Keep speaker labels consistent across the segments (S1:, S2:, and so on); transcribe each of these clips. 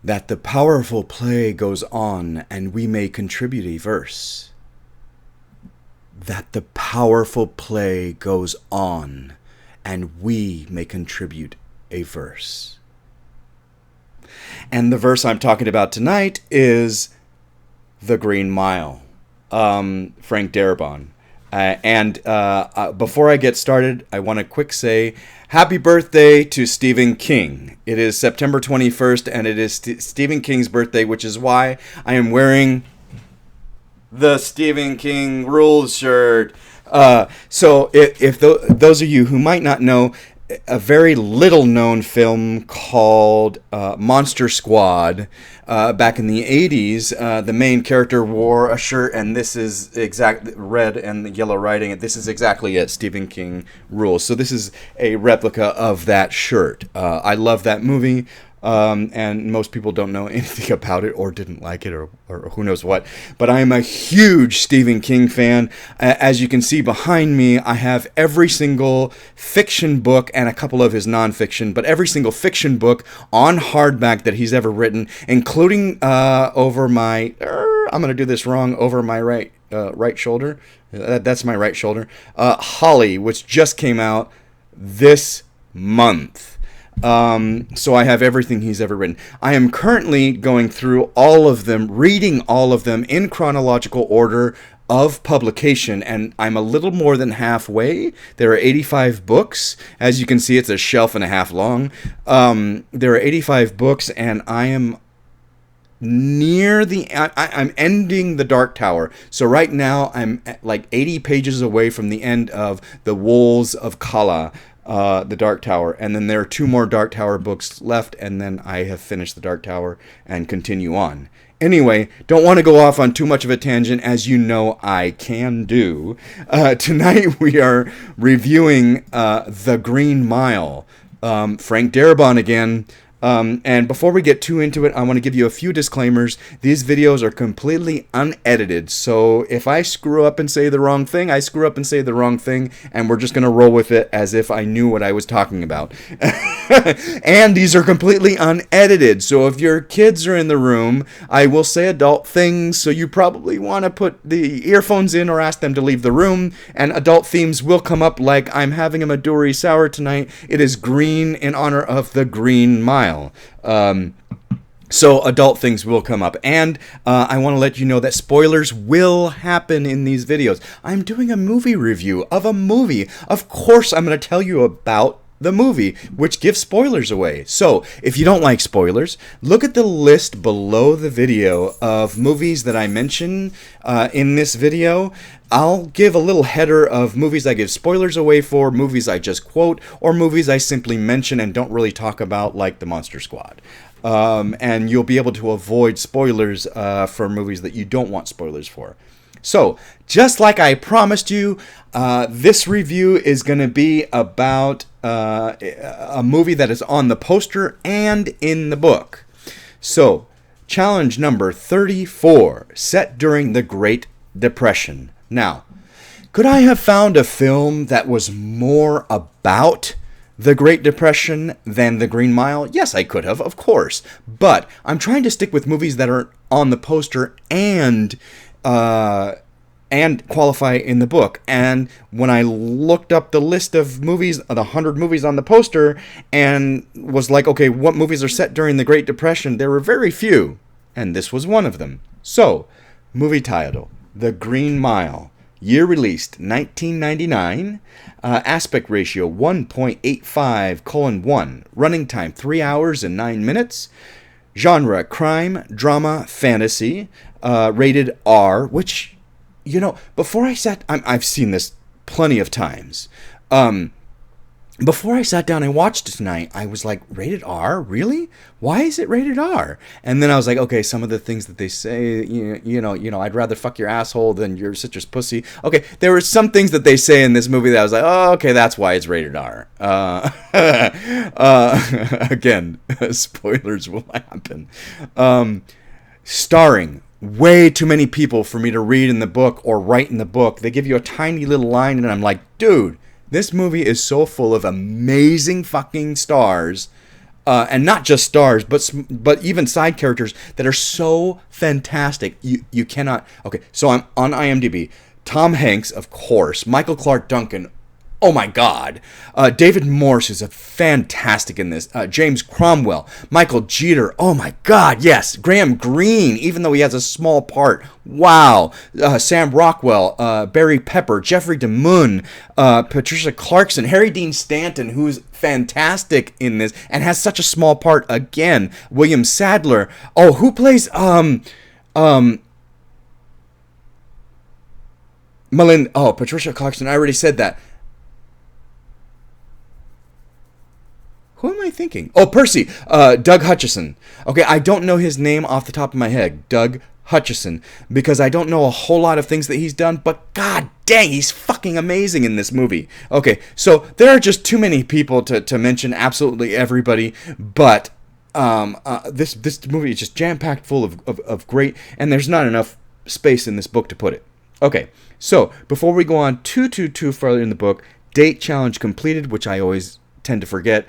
S1: that the powerful play goes on and we may contribute a verse. That the powerful play goes on and we may contribute a verse. And the verse I'm talking about tonight is The Green Mile, Frank Darabont. Before I get started, I want to quick say happy birthday to Stephen King. It is September 21st, and it is Stephen King's birthday, which is why I am wearing the Stephen King Rules shirt. So if those of you who might not know, a very little known film called Monster Squad, back in the 80s, the main character wore a shirt, and this is red and the yellow writing. This is exactly it, Stephen King Rules. So this is a replica of that shirt. I love that movie. And most people don't know anything about it or didn't like it or who knows what. But I am a huge Stephen King fan. As you can see behind me, I have every single fiction book and a couple of his nonfiction, but every single fiction book on hardback that he's ever written, including over my, I'm going to do this wrong, over my right shoulder. That's my right shoulder. Holly, which just came out this month. So I have everything he's ever written. I am currently going through all of them, reading all of them in chronological order of publication, and I'm a little more than halfway. There are 85 books. As you can see, it's a shelf and a half long. There are 85 books, and I am near I'm ending The Dark Tower. So right now I'm like 80 pages away from the end of The Wolves of Kala, The Dark Tower, and then there are 2 more Dark Tower books left, and then I have finished The Dark Tower and continue on. Anyway, don't want to go off on too much of a tangent, as you know I can do. Tonight we are reviewing The Green Mile. Frank Darabont again. And before we get too into it, I want to give you a few disclaimers. These videos are completely unedited, so if I screw up and say the wrong thing, I screw up and say the wrong thing, and we're just going to roll with it as if I knew what I was talking about. And these are completely unedited, so if your kids are in the room, I will say adult things, so you probably want to put the earphones in or ask them to leave the room, and adult themes will come up, like I'm having a Midori sour tonight. It is green in honor of the Green Mile. So adult things will come up, and I want to let you know that spoilers will happen in these videos. I'm doing a movie review of a movie. Of course I'm going to tell you about the movie, which gives spoilers away. So if you don't like spoilers, look at the list below the video of movies that I mention in this video. I'll give a little header of movies I give spoilers away for, movies I just quote, or movies I simply mention and don't really talk about, like The Monster Squad. And you'll be able to avoid spoilers for movies that you don't want spoilers for. So, just like I promised you, this review is going to be about a movie that is on the poster and in the book. So, challenge number 34, set during the Great Depression. Now, could I have found a film that was more about the Great Depression than The Green Mile? Yes, I could have, of course. But I'm trying to stick with movies that are on the poster and qualify in the book. And when I looked up the list of movies, the 100 movies on the poster, and was like, okay, what movies are set during the Great Depression? There were very few, and this was one of them. So, movie title, The Green Mile. Year released, 1999. Aspect ratio, 1.85:1. Running time, 3 hours and 9 minutes. Genre, crime, drama, fantasy. Rated R, which, you know, before I I've seen this plenty of times. Before I sat down and watched it tonight, I was like, rated R? Really? Why is it rated R? And then I was like, okay, some of the things that they say, you know, I'd rather fuck your asshole than your sister's pussy. Okay, there were some things that they say in this movie that I was like, oh, okay, that's why it's rated R. Again, spoilers will happen. Starring way too many people for me to read in the book or write in the book. They give you a tiny little line, and I'm like, dude, this movie is so full of amazing fucking stars. and not just stars, but even side characters that are so fantastic. You cannot. Okay, so I'm on IMDb. Tom Hanks, of course. Michael Clarke Duncan. Oh my God. David Morse is a fantastic in this. James Cromwell. Michael Jeter. Oh my God, yes. Graham Greene, even though he has a small part. Wow. Sam Rockwell. Barry Pepper. Jeffrey DeMunn. Patricia Clarkson. Harry Dean Stanton, who's fantastic in this and has such a small part again. William Sadler. Oh, who plays... Patricia Clarkson. I already said that. Who am I thinking? Oh, Percy. Doug Hutchison. Okay, I don't know his name off the top of my head. Doug Hutchison. Because I don't know a whole lot of things that he's done. But god dang, he's fucking amazing in this movie. Okay, so there are just too many people to mention absolutely everybody. But this movie is just jam-packed full of great... And there's not enough space in this book to put it. Okay, so before we go on too further in the book, date challenge completed, which I always tend to forget.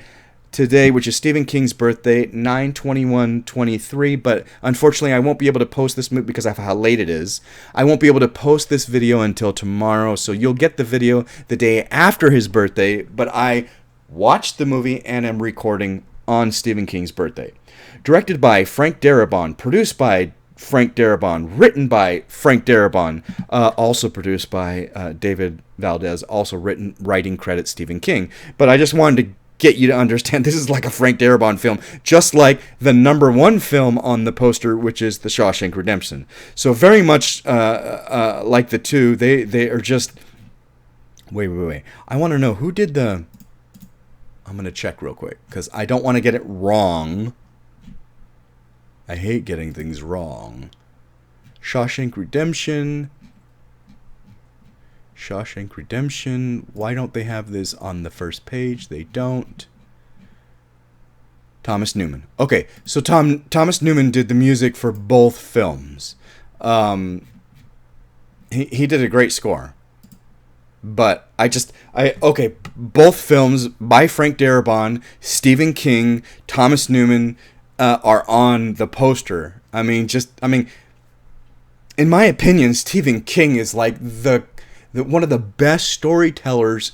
S1: Today, which is Stephen King's birthday, 9/21/23, but unfortunately I won't be able to post this movie because of how late it is. I won't be able to post this video until tomorrow, so you'll get the video the day after his birthday, but I watched the movie and am recording on Stephen King's birthday. Directed by Frank Darabont, produced by Frank Darabont, written by Frank Darabont, also produced by David Valdez, also writing credit Stephen King. But I just wanted to get you to understand this is like a Frank Darabont film, just like the number one film on the poster, which is The Shawshank Redemption. So very much like the two, they are just... Wait. I want to know who did the... I'm going to check real quick, because I don't want to get it wrong. I hate getting things wrong. Shawshank Redemption. Why don't they have this on the first page? They don't. Thomas Newman. Okay, so Thomas Newman did the music for both films. He did a great score. But both films by Frank Darabont, Stephen King, Thomas Newman are on the poster. I mean, in my opinion, Stephen King is like one of the best storytellers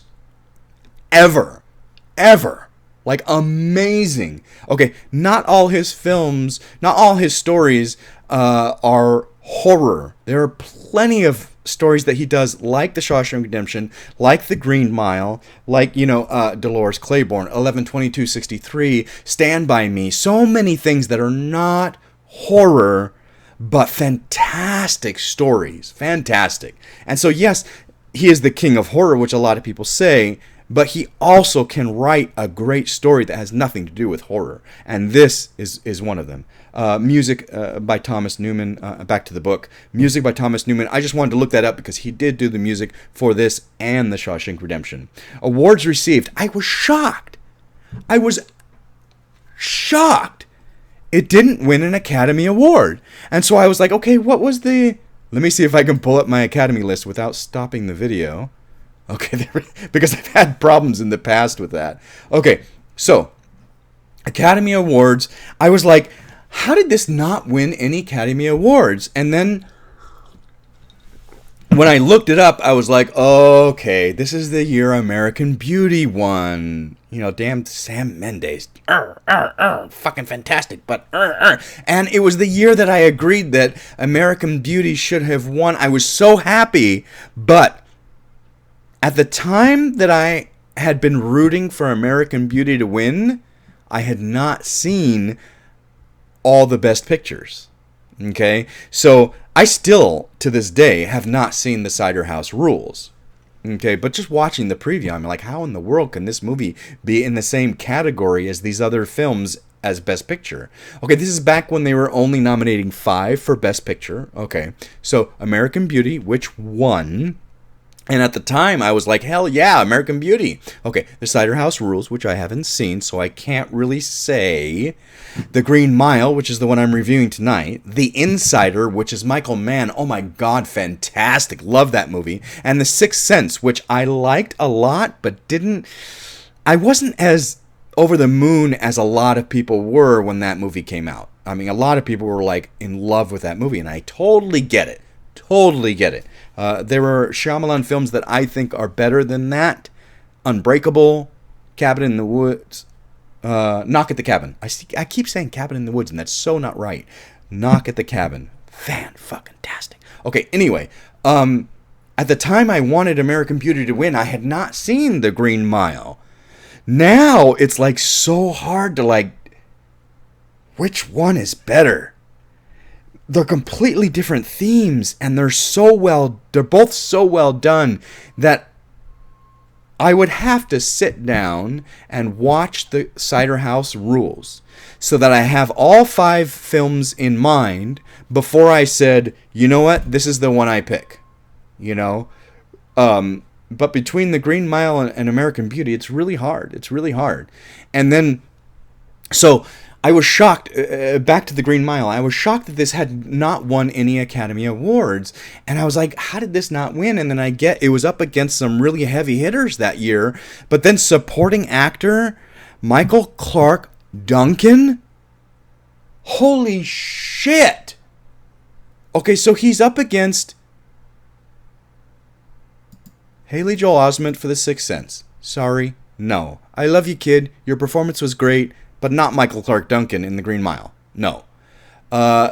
S1: ever. Like, amazing. Okay, not all his stories are horror. There are plenty of stories that he does, like The Shawshank Redemption, like The Green Mile, like, Dolores Claiborne, 11/22/63, Stand By Me. So many things that are not horror, but fantastic stories. Fantastic. And so, yes, he is the king of horror, which a lot of people say, but he also can write a great story that has nothing to do with horror. And this is one of them. Music by Thomas Newman. Back to the book. Music by Thomas Newman. I just wanted to look that up because he did do the music for this and The Shawshank Redemption. Awards received. I was shocked. It didn't win an Academy Award. And so I was like, okay, what was the... Let me see if I can pull up my Academy list without stopping the video. Okay, because I've had problems in the past with that. Okay, so Academy Awards. I was like, how did this not win any Academy Awards? And then when I looked it up, I was like, okay, this is the year American Beauty won. Damn Sam Mendes. Fucking fantastic, but And it was the year that I agreed that American Beauty should have won. I was so happy, but at the time that I had been rooting for American Beauty to win, I had not seen all the best pictures. Okay? So I still, to this day, have not seen the Cider House Rules. Okay? But just watching the preview, I'm like, how in the world can this movie be in the same category as these other films as Best Picture? Okay, this is back when they were only nominating 5 for Best Picture. Okay. So American Beauty, which won... And at the time, I was like, hell yeah, American Beauty. Okay, The Cider House Rules, which I haven't seen, so I can't really say. The Green Mile, which is the one I'm reviewing tonight. The Insider, which is Michael Mann. Oh my god, fantastic. Love that movie. And The Sixth Sense, which I liked a lot, but I wasn't as over the moon as a lot of people were when that movie came out. I mean, a lot of people were like in love with that movie, and I totally get it. Totally get it. There are Shyamalan films that I think are better than that. Unbreakable, Cabin in the Woods, Knock at the Cabin. I keep saying Cabin in the Woods, and that's so not right. Knock at the Cabin. Fan-fucking-tastic. Okay, anyway, at the time I wanted American Beauty to win, I had not seen The Green Mile. Now it's like so hard to like, which one is better? They're completely different themes, and they're both so well done that I would have to sit down and watch the Cider House Rules so that I have all 5 films in mind before I said, you know what, this is the one I pick. You know? But between The Green Mile and American Beauty, it's really hard. It's really hard. And then, so I was shocked, back to The Green Mile, I was shocked that this had not won any Academy Awards. And I was like, how did this not win? And then it was up against some really heavy hitters that year. But then supporting actor, Michael Clarke Duncan? Holy shit! Okay, so he's up against Haley Joel Osment for The Sixth Sense. Sorry, no. I love you, kid. Your performance was great, but not Michael Clarke Duncan in The Green Mile. No.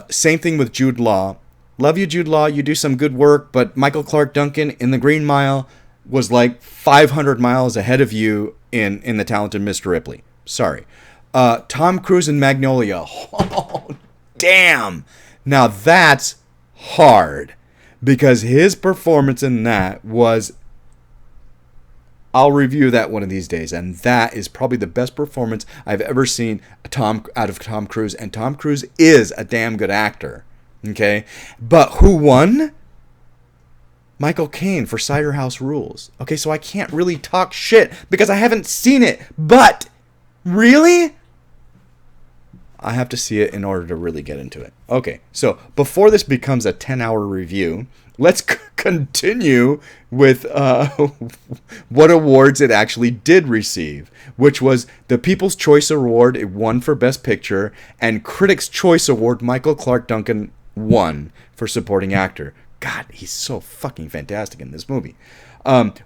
S1: Same thing with Jude Law. Love you, Jude Law. You do some good work, but Michael Clarke Duncan in The Green Mile was like 500 miles ahead of you in The Talented Mr. Ripley. Sorry. Tom Cruise in Magnolia. Oh, damn. Now that's hard, because his performance in that was... I'll review that one of these days, and that is probably the best performance I've ever seen out of Tom Cruise, and Tom Cruise is a damn good actor, okay? But who won? Michael Caine for Cider House Rules. Okay, so I can't really talk shit because I haven't seen it, but really? I have to see it in order to really get into it. Okay, so before this becomes a 10-hour review, let's continue with what awards it actually did receive, which was the People's Choice Award. It won for Best Picture, and Critics' Choice Award, Michael Clarke Duncan won for Supporting Actor. God, he's so fucking fantastic in this movie.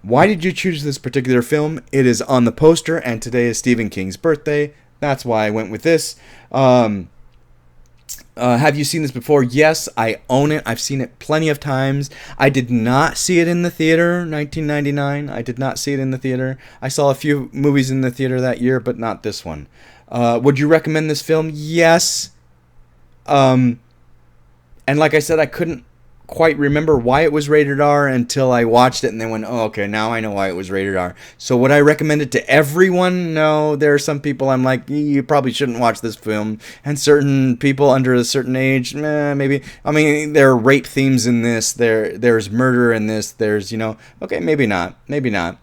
S1: Why did you choose this particular film? It is on the poster, and today is Stephen King's birthday. That's why I went with this. Have you seen this before? Yes, I own it. I've seen it plenty of times. I did not see it in the theater, 1999. I did not see it in the theater. I saw a few movies in the theater that year, but not this one. Would you recommend this film? Yes. And like I said, I couldn't quite remember why it was rated R until I watched it and then went, oh, okay, now I know why it was rated R. So would I recommend it to everyone? No, there are some people I'm like, you probably shouldn't watch this film. And certain people under a certain age, maybe. I mean, there are rape themes in this. There's murder in this. There's, okay, maybe not. Maybe not.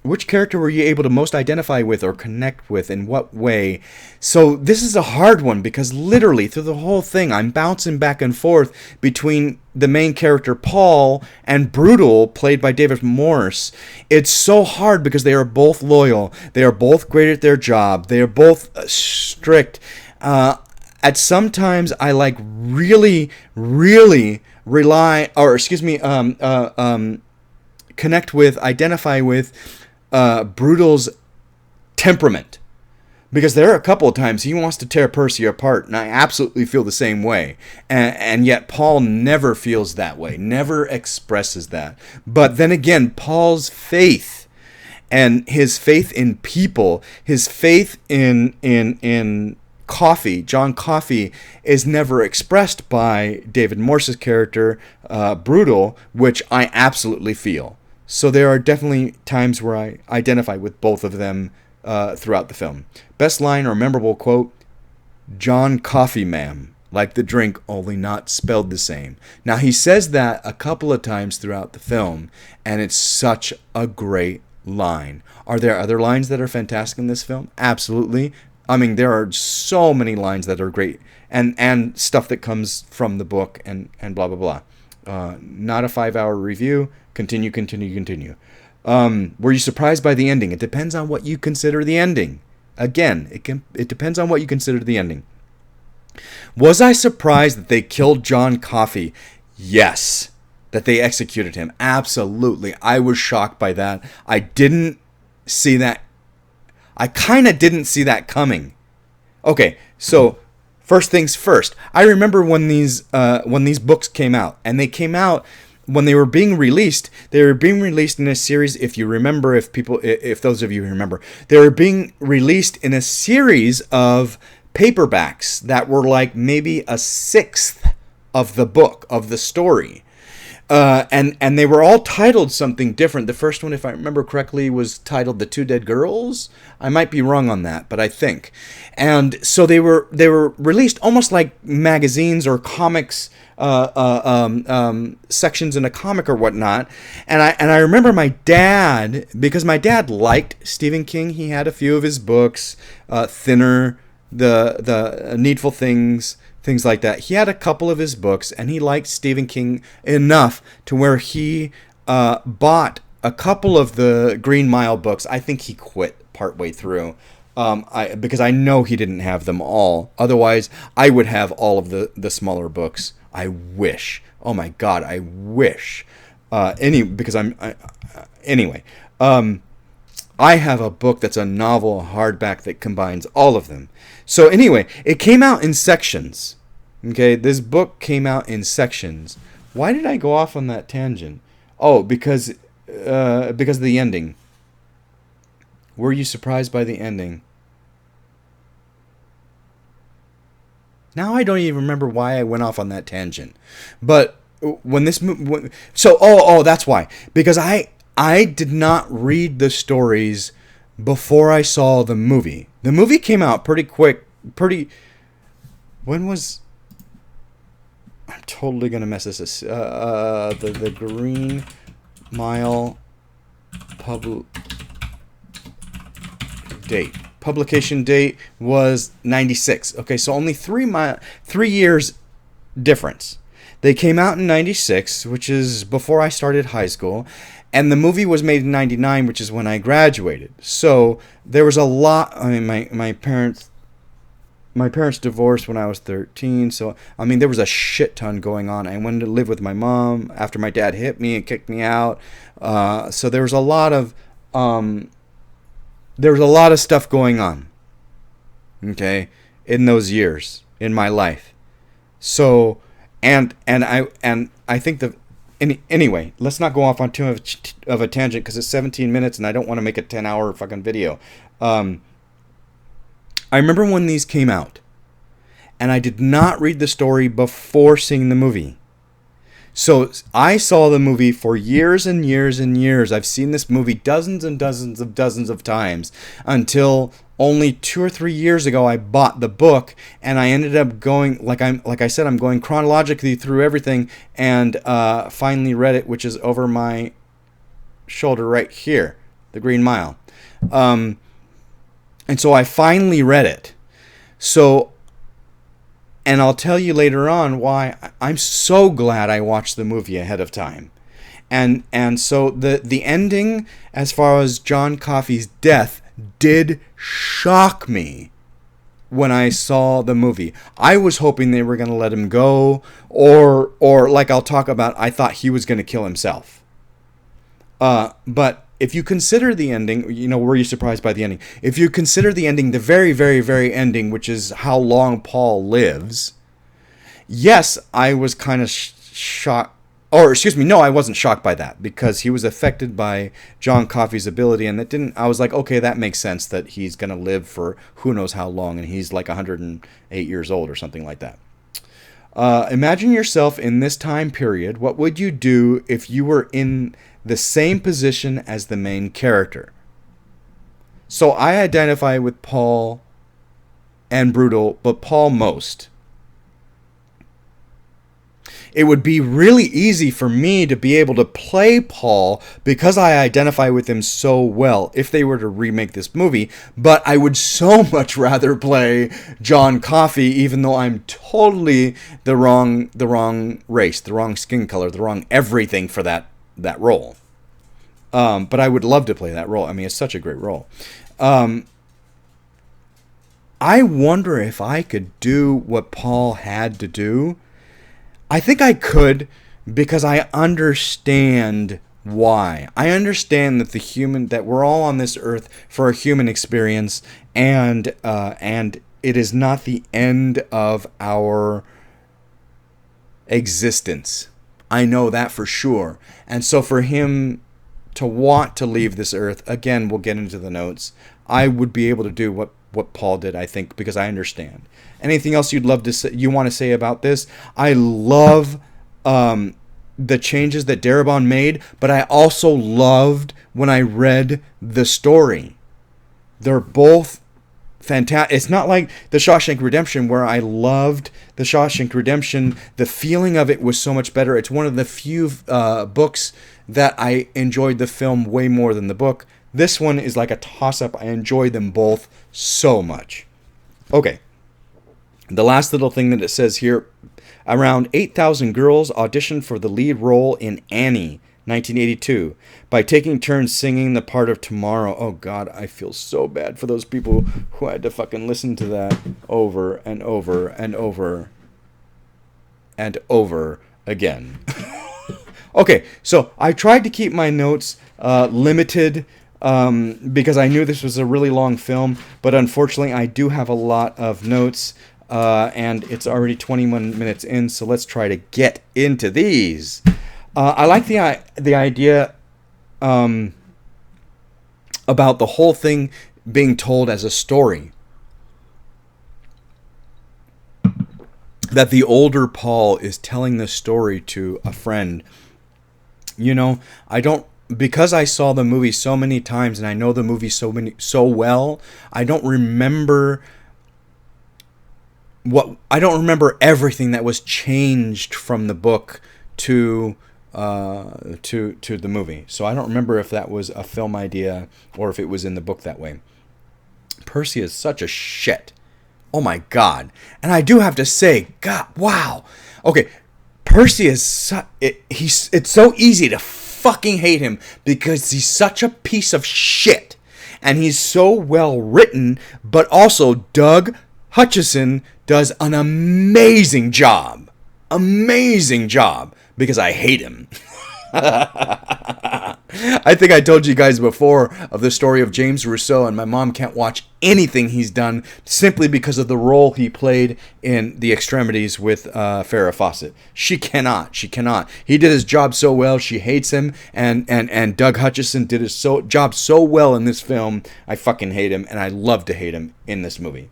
S1: Which character were you able to most identify with or connect with? In what way? So this is a hard one because literally through the whole thing, I'm bouncing back and forth between the main character, Paul, and Brutal, played by David Morse. It's so hard because they are both loyal. They are both great at their job. They are both strict. At sometimes I like really, really connect with, identify with Brutal's temperament, because there are a couple of times he wants to tear Percy apart, and I absolutely feel the same way, and yet Paul never feels that way, never expresses that. But then again, Paul's faith and his faith in people, his faith in Coffee, John Coffey, is never expressed by David Morse's character, Brutal, which I absolutely feel. So there are definitely times where I identify with both of them throughout the film. Best line or memorable quote, John Coffey, ma'am, like the drink, only not spelled the same. Now, he says that a couple of times throughout the film, and it's such a great line. Are there other lines that are fantastic in this film? Absolutely. I mean, there are so many lines that are great, and stuff that comes from the book, and blah, blah, blah. Not a 5-hour review. Continue. Were you surprised by the ending? It depends on what you consider the ending. Again, it depends on what you consider the ending. Was I surprised that they killed John Coffey? Yes. That they executed him? Absolutely. I was shocked by that. I didn't see that. I kind of didn't see that coming. Okay, so first things first. I remember when these books came out, and they came out when they were being released. They were being released in a series. If you remember, if those of you remember, they were being released in a series of paperbacks that were like maybe a sixth of the book of the story. And they were all titled something different. The first one, if I remember correctly, was titled "The Two Dead Girls." I might be wrong on that, but I think. And so they were released almost like magazines or comics, sections in a comic or whatnot. And I remember my dad, because my dad liked Stephen King. He had a few of his books, Thinner, the Needful Things like that. He had a couple of his books, and he liked Stephen King enough to where he bought a couple of the Green Mile books. I think he quit partway through, because I know he didn't have them all. Otherwise, I would have all of the smaller books. I wish. Oh my God, I wish. Anyway. I have a book that's a novel hardback that combines all of them. So anyway, it came out in sections. Okay, this book came out in sections. Why did I go off on that tangent? Oh, because of the ending. Were you surprised by the ending? Now I don't even remember why I went off on that tangent. But when this that's why. Because I did not read the stories before I saw the movie. The movie came out pretty quick. When was... I'm totally going to mess this up. The Green Mile publication date was 96. Okay, so only 3 years difference. They came out in 96, which is before I started high school. And the movie was made in 99, which is when I graduated. So there was a lot. I mean, my parents divorced when I was 13. So, I mean, there was a shit ton going on. I went to live with my mom after my dad hit me and kicked me out. So there was a lot of stuff going on. Okay, in those years in my life. So, and I think anyway, let's not go off on too much of a tangent because it's 17 minutes and I don't want to make a 10-hour fucking video. I remember when these came out, and I did not read the story before seeing the movie. So I saw the movie for years and years and years. I've seen this movie dozens and dozens of times until only 2 or 3 years ago I bought the book, and I ended up going, like I said, I'm going chronologically through everything, and finally read it, which is over my shoulder right here, The Green Mile. And so I finally read it. So, and I'll tell you later on why I'm so glad I watched the movie ahead of time. And so the ending, as far as John Coffey's death, did shock me when I saw the movie. I was hoping they were going to let him go, or like I'll talk about, I thought he was going to kill himself. But if you consider the ending, were you surprised by the ending? If you consider the ending, the very, very, very ending, which is how long Paul lives, yes, I was kind of shocked. Or, excuse me, no, I wasn't shocked by that, because he was affected by John Coffey's ability, and I was like, okay, that makes sense that he's going to live for who knows how long, and he's like 108 years old or something like that. Imagine yourself in this time period. What would you do if you were in the same position as the main character? So I identify with Paul and Brutal, but Paul most. It would be really easy for me to be able to play Paul because I identify with him so well if they were to remake this movie, but I would so much rather play John Coffey, even though I'm totally the wrong race, the wrong skin color, the wrong everything for that role. But I would love to play that role. I mean, it's such a great role. I wonder if I could do what Paul had to do. I think I could, because I understand why. I understand that that we're all on this earth for a human experience, and it is not the end of our existence. I know that for sure. And so for him to want to leave this earth, again, we'll get into the notes, I would be able to do what Paul did, I think, because I understand. Anything else you want to say about this? I love the changes that Darabont made, but I also loved when I read the story. They're both fantastic. It's not like the Shawshank Redemption, where I loved the Shawshank Redemption. The feeling of it was so much better. It's one of the few books that I enjoyed the film way more than the book. This one is like a toss-up. I enjoy them both so much. Okay. The last little thing that it says here, around 8,000 girls auditioned for the lead role in Annie, 1982, by taking turns singing the part of Tomorrow. Oh, God, I feel so bad for those people who had to fucking listen to that over and over and over and over again. Okay, so I tried to keep my notes limited because I knew this was a really long film, but unfortunately I do have a lot of notes, and it's already 21 minutes in, so let's try to get into these. I like the idea about the whole thing being told as a story. That the older Paul is telling the story to a friend. You know, because I saw the movie so many times and I know the movie so well, I don't remember everything that was changed from the book to the movie. So I don't remember if that was a film idea or if it was in the book that way. Percy is such a shit. Oh my God. And I do have to say, God, wow. Okay, Percy is it's so easy to fucking hate him because he's such a piece of shit. And he's so well written, but also Doug Hutchison does an amazing job. Amazing job. Because I hate him. I think I told you guys before of the story of James Rousseau, and my mom can't watch anything he's done simply because of the role he played in The Extremities with Farrah Fawcett. She cannot. He did his job so well, she hates him, and Doug Hutchison did his job so well in this film, I fucking hate him, and I love to hate him in this movie.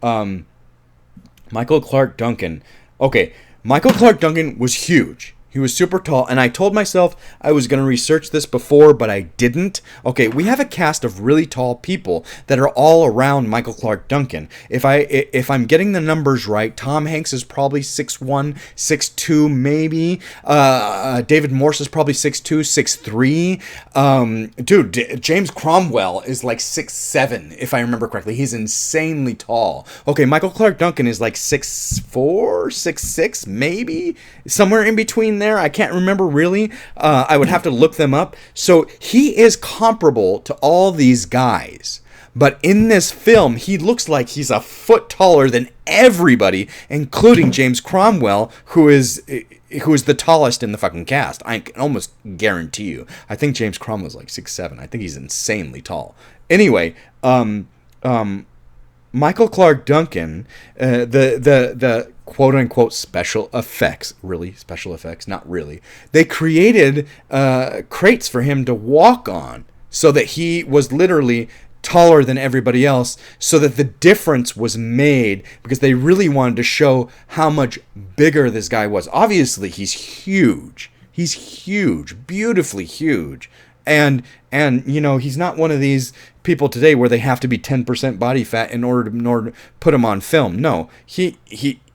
S1: Michael Clarke Duncan. Okay, Michael Clarke Duncan was huge. He was super tall, and I told myself I was going to research this before, but I didn't. Okay, we have a cast of really tall people that are all around Michael Clarke Duncan. If I'm getting the numbers right, Tom Hanks is probably 6'1", 6'2", maybe. David Morse is probably 6'2", 6'3". James Cromwell is like 6'7", if I remember correctly. He's insanely tall. Okay, Michael Clarke Duncan is like 6'4", 6'6", maybe, somewhere in between there. I can't remember really. I would have to look them up. So he is comparable to all these guys. But in this film, he looks like he's a foot taller than everybody, including James Cromwell, who is the tallest in the fucking cast. I can almost guarantee you. I think James Cromwell's like 6'7". I think he's insanely tall. Anyway, Michael Clarke Duncan, the quote-unquote special effects, really special effects, not really, they created crates for him to walk on so that he was literally taller than everybody else, so that the difference was made because they really wanted to show how much bigger this guy was. Obviously, he's huge. He's huge, beautifully huge. And you know, he's not one of these people today where they have to be 10% body fat in order to put him on film. No, he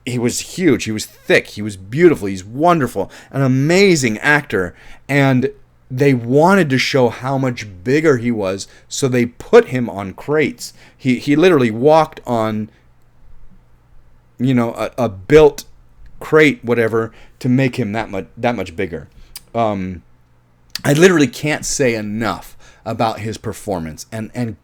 S1: was huge. He was thick. He was beautiful. He's wonderful. An amazing actor. And they wanted to show how much bigger he was, so they put him on crates. He literally walked on, you know, a built crate, whatever, to make him that much bigger. I literally can't say enough about his performance. And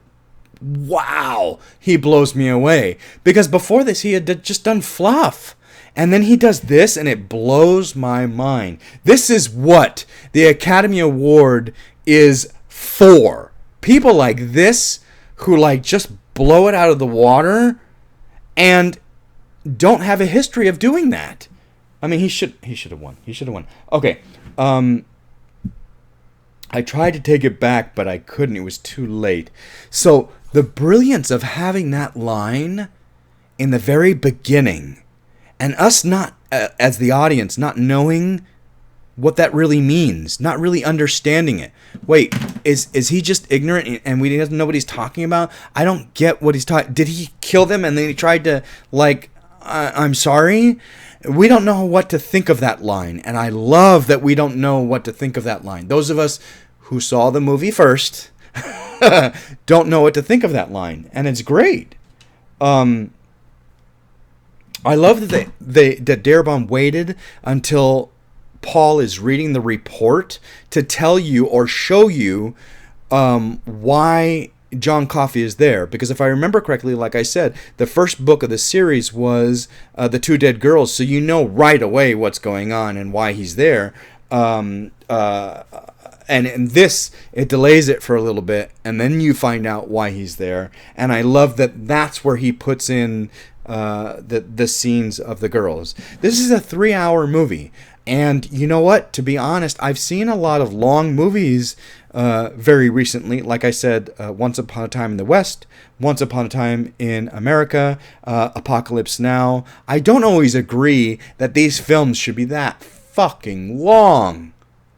S1: wow, he blows me away. Because before this, he had just done Fluff. And then he does this, and it blows my mind. This is what the Academy Award is for. People like this who like just blow it out of the water and don't have a history of doing that. I mean, he should have won. He should have won. Okay. I tried to take it back, but I couldn't. It was too late. So the brilliance of having that line in the very beginning, and us not, as the audience, not knowing what that really means, not really understanding it. Wait, is he just ignorant and we doesn't know what he's talking about? I don't get what he's talking. Did he kill them and then he tried to, like, I'm sorry? We don't know what to think of that line, and I love that we don't know what to think of that line. Those of us who saw the movie first don't know what to think of that line, and it's great. I love that that Darabont waited until Paul is reading the report to tell you or show you why John Coffey is there. Because if I remember correctly, like I said, the first book of the series was The Two Dead Girls, so you know right away what's going on and why he's there. And in this, it delays it for a little bit, and then you find out why he's there. And I love that that's where he puts in the scenes of the girls. This is a 3-hour movie. And you know what? To be honest, I've seen a lot of long movies very recently. Like I said, Once Upon a Time in the West, Once Upon a Time in America, Apocalypse Now. I don't always agree that these films should be that fucking long.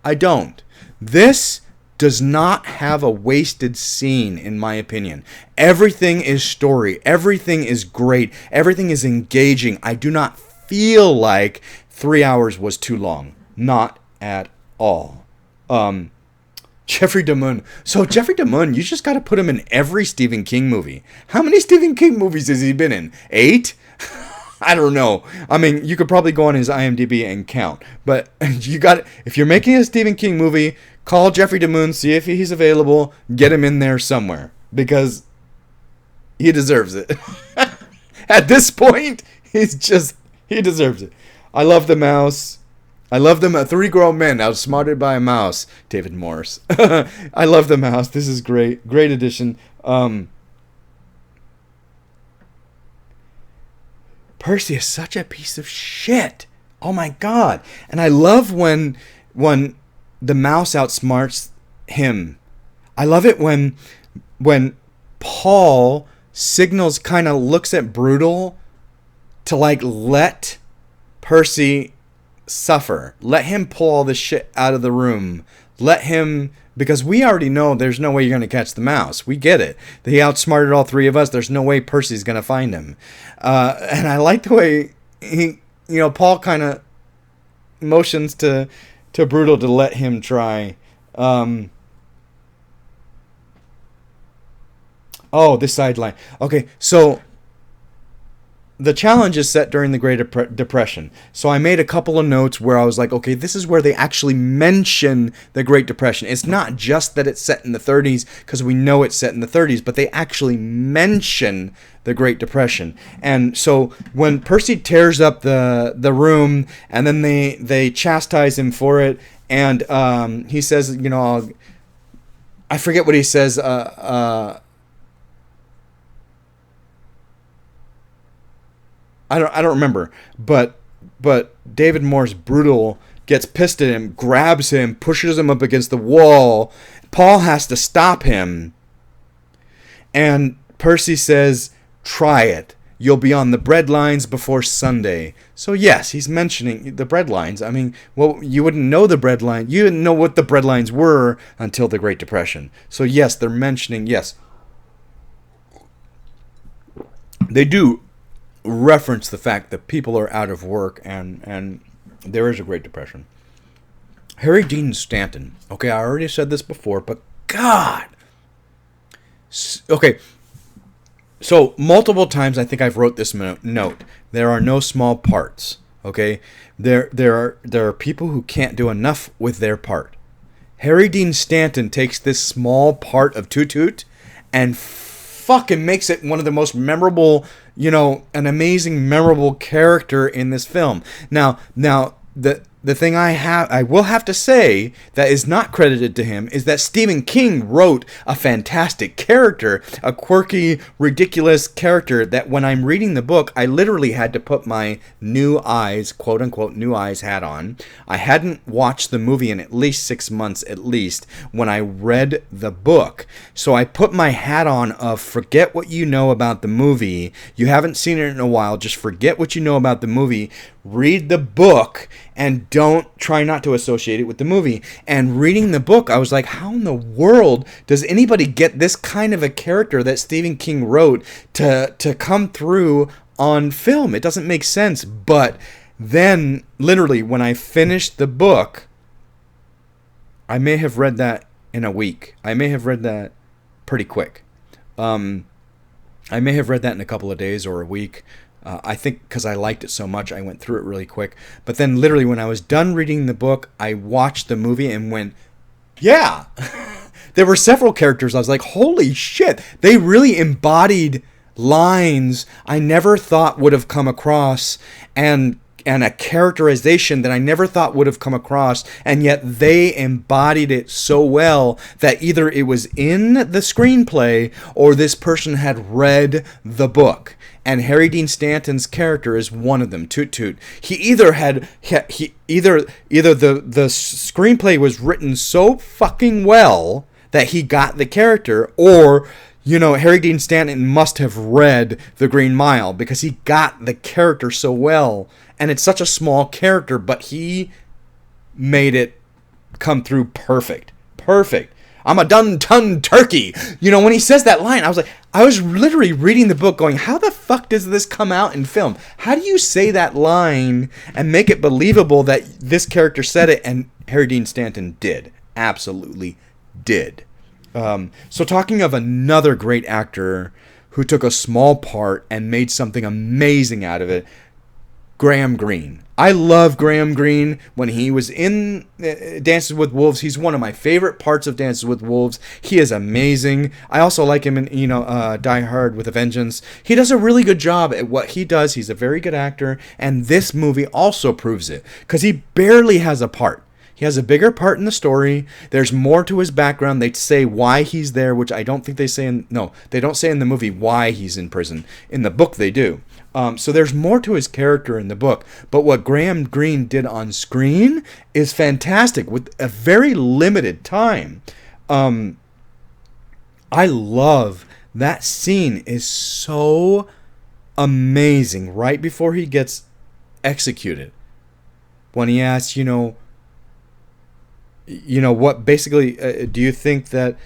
S1: I don't. This does not have a wasted scene, in my opinion. Everything is story. Everything is great. Everything is engaging. I do not feel like 3 hours was too long. Not at all. Jeffrey DeMunn. So Jeffrey DeMunn, you just got to put him in every Stephen King movie. How many Stephen King movies has he been in? 8? I don't know. I mean, you could probably go on his IMDb and count. But you got, if you're making a Stephen King movie, call Jeffrey DeMunn, see if he's available, get him in there somewhere, because he deserves it. At this point, he deserves it. I love the mouse. I love them. 3 grown men outsmarted by a mouse. David Morse. I love the mouse. This is great. Great addition. Percy is such a piece of shit. Oh my god. And I love when the mouse outsmarts him. I love it when Paul signals, kind of looks at Brutal to like let Percy suffer. Let him pull all this shit out of the room. Let him, because we already know there's no way you're going to catch the mouse. We get it. He outsmarted all 3 of us. There's no way Percy's going to find him. And I like the way Paul kind of motions to Brutal to let him try. This sideline. Okay, so the challenge is set during the Great Depression. So I made a couple of notes where I was like, okay, this is where they actually mention the Great Depression. It's not just that it's set in the 30s, because we know it's set in the 30s, but they actually mention the Great Depression. And so when Percy tears up the room, and then they chastise him for it, and he says, I forget what he says, I don't remember, but David Morse, Brutal, gets pissed at him, grabs him, pushes him up against the wall. Paul has to stop him, and Percy says, "Try it. You'll be on the bread lines before Sunday." So yes, he's mentioning the bread lines. I mean, well, you wouldn't know the bread line. You didn't know what the bread lines were until the Great Depression. So yes, they're mentioning, yes, they do reference the fact that people are out of work and there is a Great Depression. Harry Dean Stanton. Okay, I already said this before, but God. Okay, so multiple times I think I've wrote this note. There are no small parts. Okay, there are people who can't do enough with their part. Harry Dean Stanton takes this small part of Toot Toot and fucking makes it one of the most memorable, an amazing, memorable character in this film. Now, the thing I will have to say that is not credited to him is that Stephen King wrote a fantastic character, a quirky, ridiculous character that when I'm reading the book, I literally had to put my new eyes, quote unquote, new eyes hat on. I hadn't watched the movie in at least 6 months at least when I read the book. So I put my hat on of forget what you know about the movie. You haven't seen it in a while. Just forget what you know about the movie. Read the book and don't try not to associate it with the movie. And reading the book, I was like, how in the world does anybody get this kind of a character that Stephen King wrote to come through on film? It doesn't make sense. But then, literally, when I finished the book, I may have read that in a week. I may have read that pretty quick. I may have read that in a couple of days or a week. I think because I liked it so much, I went through it really quick. But then literally when I was done reading the book, I watched the movie and went, yeah. There were several characters. I was like, holy shit. They really embodied lines I never thought would have come across and a characterization that I never thought would have come across, and yet they embodied it so well that either it was in the screenplay or this person had read the book. And Harry Dean Stanton's character is one of them, Toot Toot. He either the screenplay was written so fucking well that he got the character, or Harry Dean Stanton must have read The Green Mile because he got the character so well. And it's such a small character, but he made it come through perfect. Perfect. I'm a dun-tun turkey. When he says that line, I was literally reading the book going, how the fuck does this come out in film? How do you say that line and make it believable that this character said it? And Harry Dean Stanton did. Absolutely did. So talking of another great actor who took a small part and made something amazing out of it, Graham Greene. I love Graham Greene. When he was in Dances with Wolves, he's one of my favorite parts of Dances with Wolves. He is amazing. I also like him in, Die Hard with a Vengeance. He does a really good job at what he does. He's a very good actor, and this movie also proves it, because he barely has a part. He has a bigger part in the story. There's more to his background. They say why he's there, which I don't think they say they don't say in the movie why he's in prison. In the book, they do. So there's more to his character in the book. But what Graham Greene did on screen is fantastic with a very limited time. I love that scene. Is so amazing right before he gets executed. When he asks, what basically, do you think that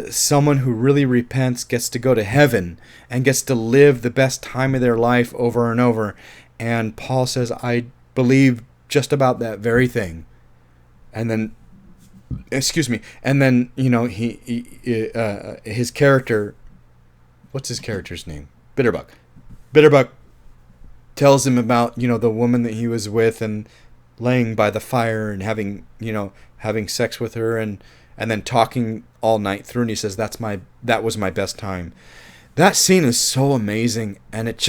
S1: someone who really repents gets to go to heaven and gets to live the best time of their life over and over? And Paul says, I believe just about that very thing. And then, his character, what's his character's name? Bitterbuck tells him about, the woman that he was with and laying by the fire and having sex with her and then talking all night through, and he says that was my best time. That scene is so amazing, and it's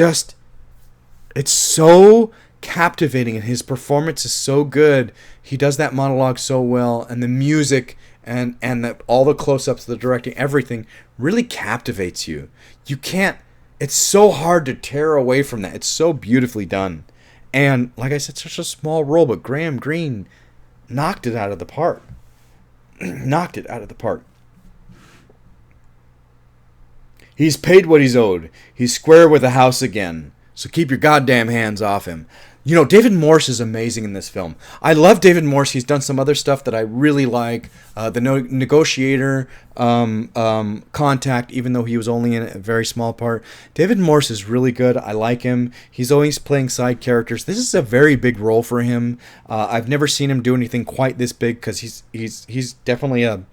S1: so captivating, and his performance is so good. He does that monologue so well, and the music and all the close-ups, the directing, everything really captivates you. It's so hard to tear away from that. It's so beautifully done. And like I said, such a small role, but Graham Greene knocked it out of the park. He's paid what he's owed. He's square with the house again. So keep your goddamn hands off him. David Morse is amazing in this film. I love David Morse. He's done some other stuff that I really like. The Negotiator, Contact, even though he was only in a very small part. David Morse is really good. I like him. He's always playing side characters. This is a very big role for him. I've never seen him do anything quite this big, because he's definitely a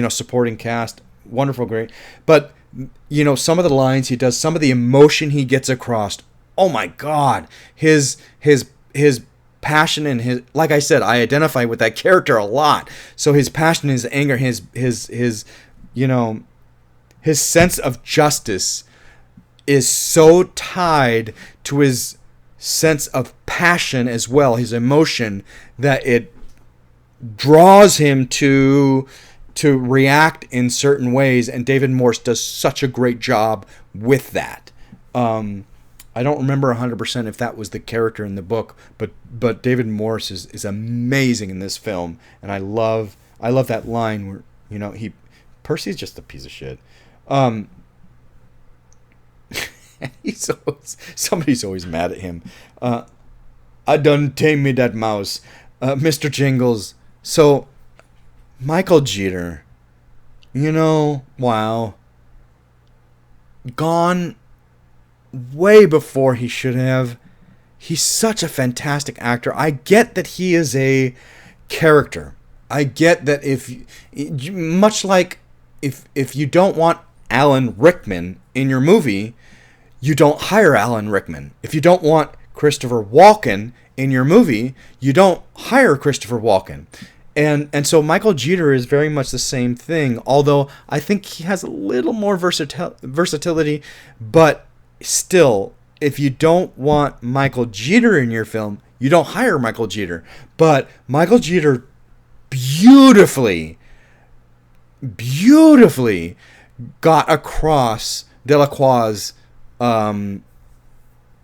S1: supporting cast. Wonderful, great. But some of the lines he does, some of the emotion he gets across. Oh my God, his passion and his, like I said, I identify with that character a lot. So his passion, his anger, his you know, his sense of justice is so tied to his sense of passion as well, his emotion, that it draws him to react in certain ways, and David Morse does such a great job with that. I don't remember 100% if that was the character in the book, but David Morse is amazing in this film, and I love that line where, you know, Percy's just a piece of shit. Somebody's always mad at him. I done tame me that mouse, Mr. Jingles. So Michael Jeter, you know, wow, gone way before he should have. He's such a fantastic actor. I get that he is a character. I get that much like if you don't want Alan Rickman in your movie, you don't hire Alan Rickman. If you don't want Christopher Walken in your movie, you don't hire Christopher Walken. And so Michael Jeter is very much the same thing, although I think he has a little more versatility, but still, if you don't want Michael Jeter in your film, you don't hire Michael Jeter. But Michael Jeter beautifully got across Delacroix's.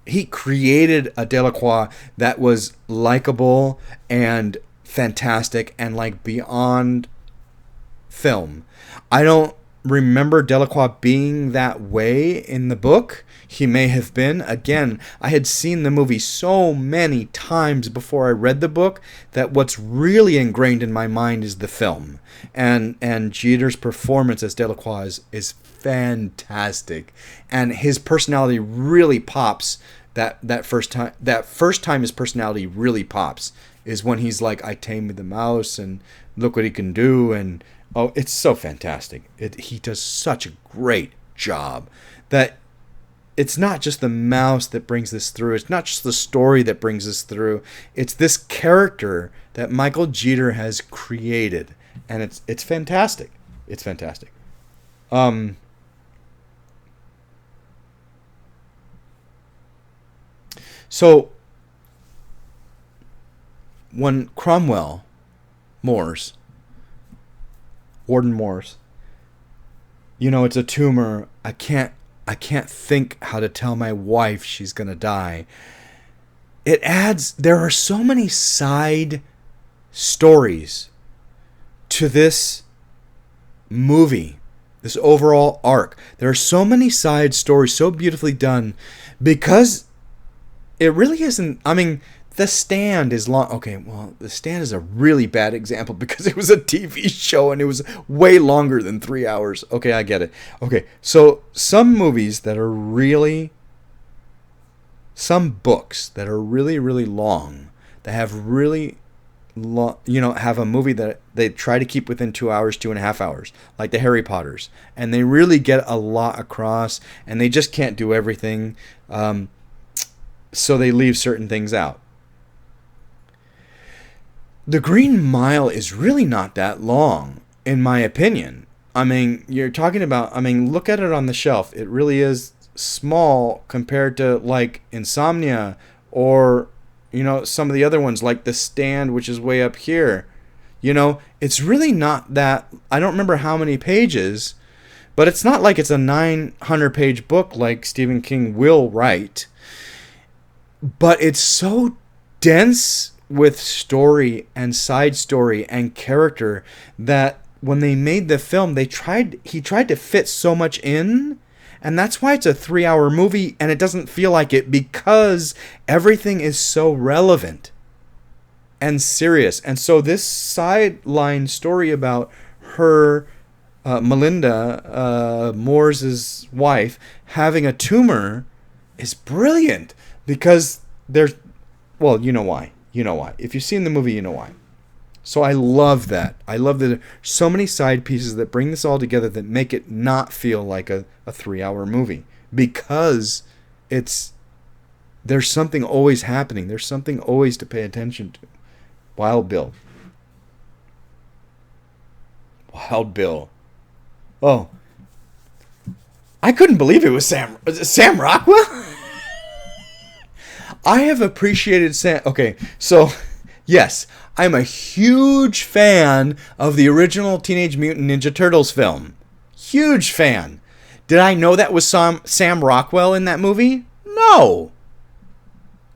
S1: He created a Delacroix that was likable and fantastic and like beyond film. I don't remember Delacroix being that way in the book. He may have been. Again, I had seen the movie so many times before I read the book that what's really ingrained in my mind is the film. And Jeter's performance as Delacroix is fantastic. And his personality really pops that first time. That first time his personality really pops is when he's like, I tamed the mouse and look what he can do. And oh, it's so fantastic. He does such a great job that it's not just the mouse that brings this through. It's not just the story that brings this through. It's this character that Michael Jeter has created. And it's fantastic. It's fantastic. So when Cromwell, Morse, Warden Morse, you know, it's a tumor. I can't think how to tell my wife she's going to die. It adds, there are so many side stories to this movie, this overall arc. There are so many side stories, so beautifully done, because it really isn't, I mean, The Stand is long. Okay, well, The Stand is a really bad example because it was a TV show and it was way longer than 3 hours. Okay, I get it. Okay, so some books that are really long, that have really long, you know, have a movie that they try to keep within 2 hours, 2.5 hours, like the Harry Potters, and they really get a lot across, and they just can't do everything, so they leave certain things out. The Green Mile is really not that long, in my opinion. I mean, you're talking about, I mean, look at it on the shelf. It really is small compared to, like, Insomnia or, you know, some of the other ones, like The Stand, which is way up here. You know, it's really not that, I don't remember how many pages, but it's not like it's a 900-page book like Stephen King will write. But it's so dense with story and side story and character that when they made the film, he tried to fit so much in, and that's why it's a 3-hour movie and it doesn't feel like it, because everything is so relevant and serious. And so this sideline story about her, Melinda, Moore's wife, having a tumor is brilliant, because there's, well, you know why. You know why. If you've seen the movie, you know why. So I love that. I love that there's so many side pieces that bring this all together that make it not feel like a 3-hour movie, because it's there's something always happening. There's something always to pay attention to. Wild Bill. Wild Bill. Oh. I couldn't believe it was Sam Rockwell. I have appreciated Sam. Okay, so yes, I'm a huge fan of the original Teenage Mutant Ninja Turtles film. Huge fan. Did I know that was Sam Rockwell in that movie? No.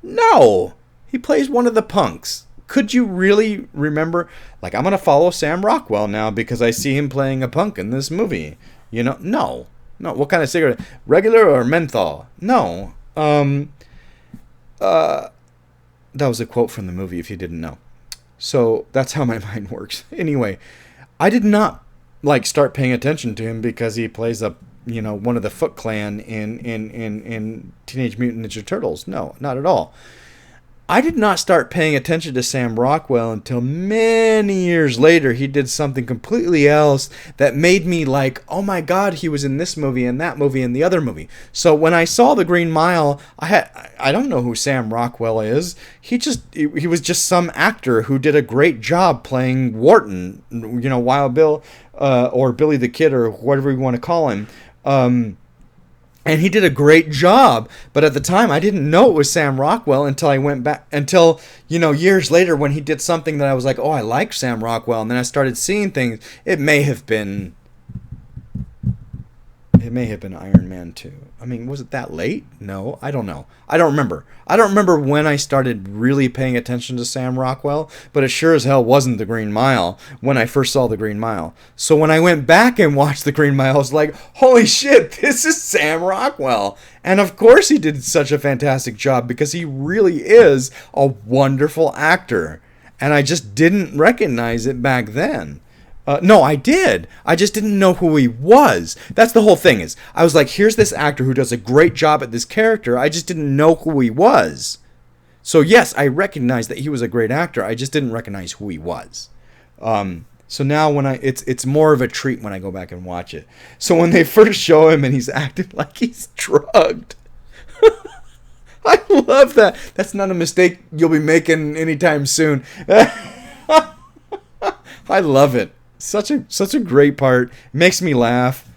S1: No. He plays one of the punks. Could you really remember? Like, I'm going to follow Sam Rockwell now because I see him playing a punk in this movie. You know? No. No. What kind of cigarette? Regular or menthol? No. That was a quote from the movie if you didn't know. So that's how my mind works. Anyway, I did not start paying attention to him because he plays one of the Foot Clan in Teenage Mutant Ninja Turtles. No, not at all. I did not start paying attention to Sam Rockwell until many years later. He did something completely else that made me like, oh my God, he was in this movie and that movie and the other movie. So when I saw The Green Mile, I don't know who Sam Rockwell is. He was just some actor who did a great job playing Wharton, Wild Bill, or Billy the Kid, or whatever you want to call him. And he did a great job. But at the time, I didn't know it was Sam Rockwell until I went back, years later when he did something that I was like, oh, I like Sam Rockwell. And then I started seeing things. It may have been Iron Man 2. I mean, was it that late? No, I don't know. I don't remember. I don't remember when I started really paying attention to Sam Rockwell, but it sure as hell wasn't The Green Mile when I first saw The Green Mile. So when I went back and watched The Green Mile, I was like, holy shit, this is Sam Rockwell. And of course he did such a fantastic job because he really is a wonderful actor. And I just didn't recognize it back then. No, I did. I just didn't know who he was. That's the whole thing is. I was like, here's this actor who does a great job at this character. I just didn't know who he was. So yes, I recognized that he was a great actor. I just didn't recognize who he was. So now when it's more of a treat when I go back and watch it. So when they first show him and he's acting like he's drugged. I love that. That's not a mistake you'll be making anytime soon. I love it. Such a great part. Makes me laugh.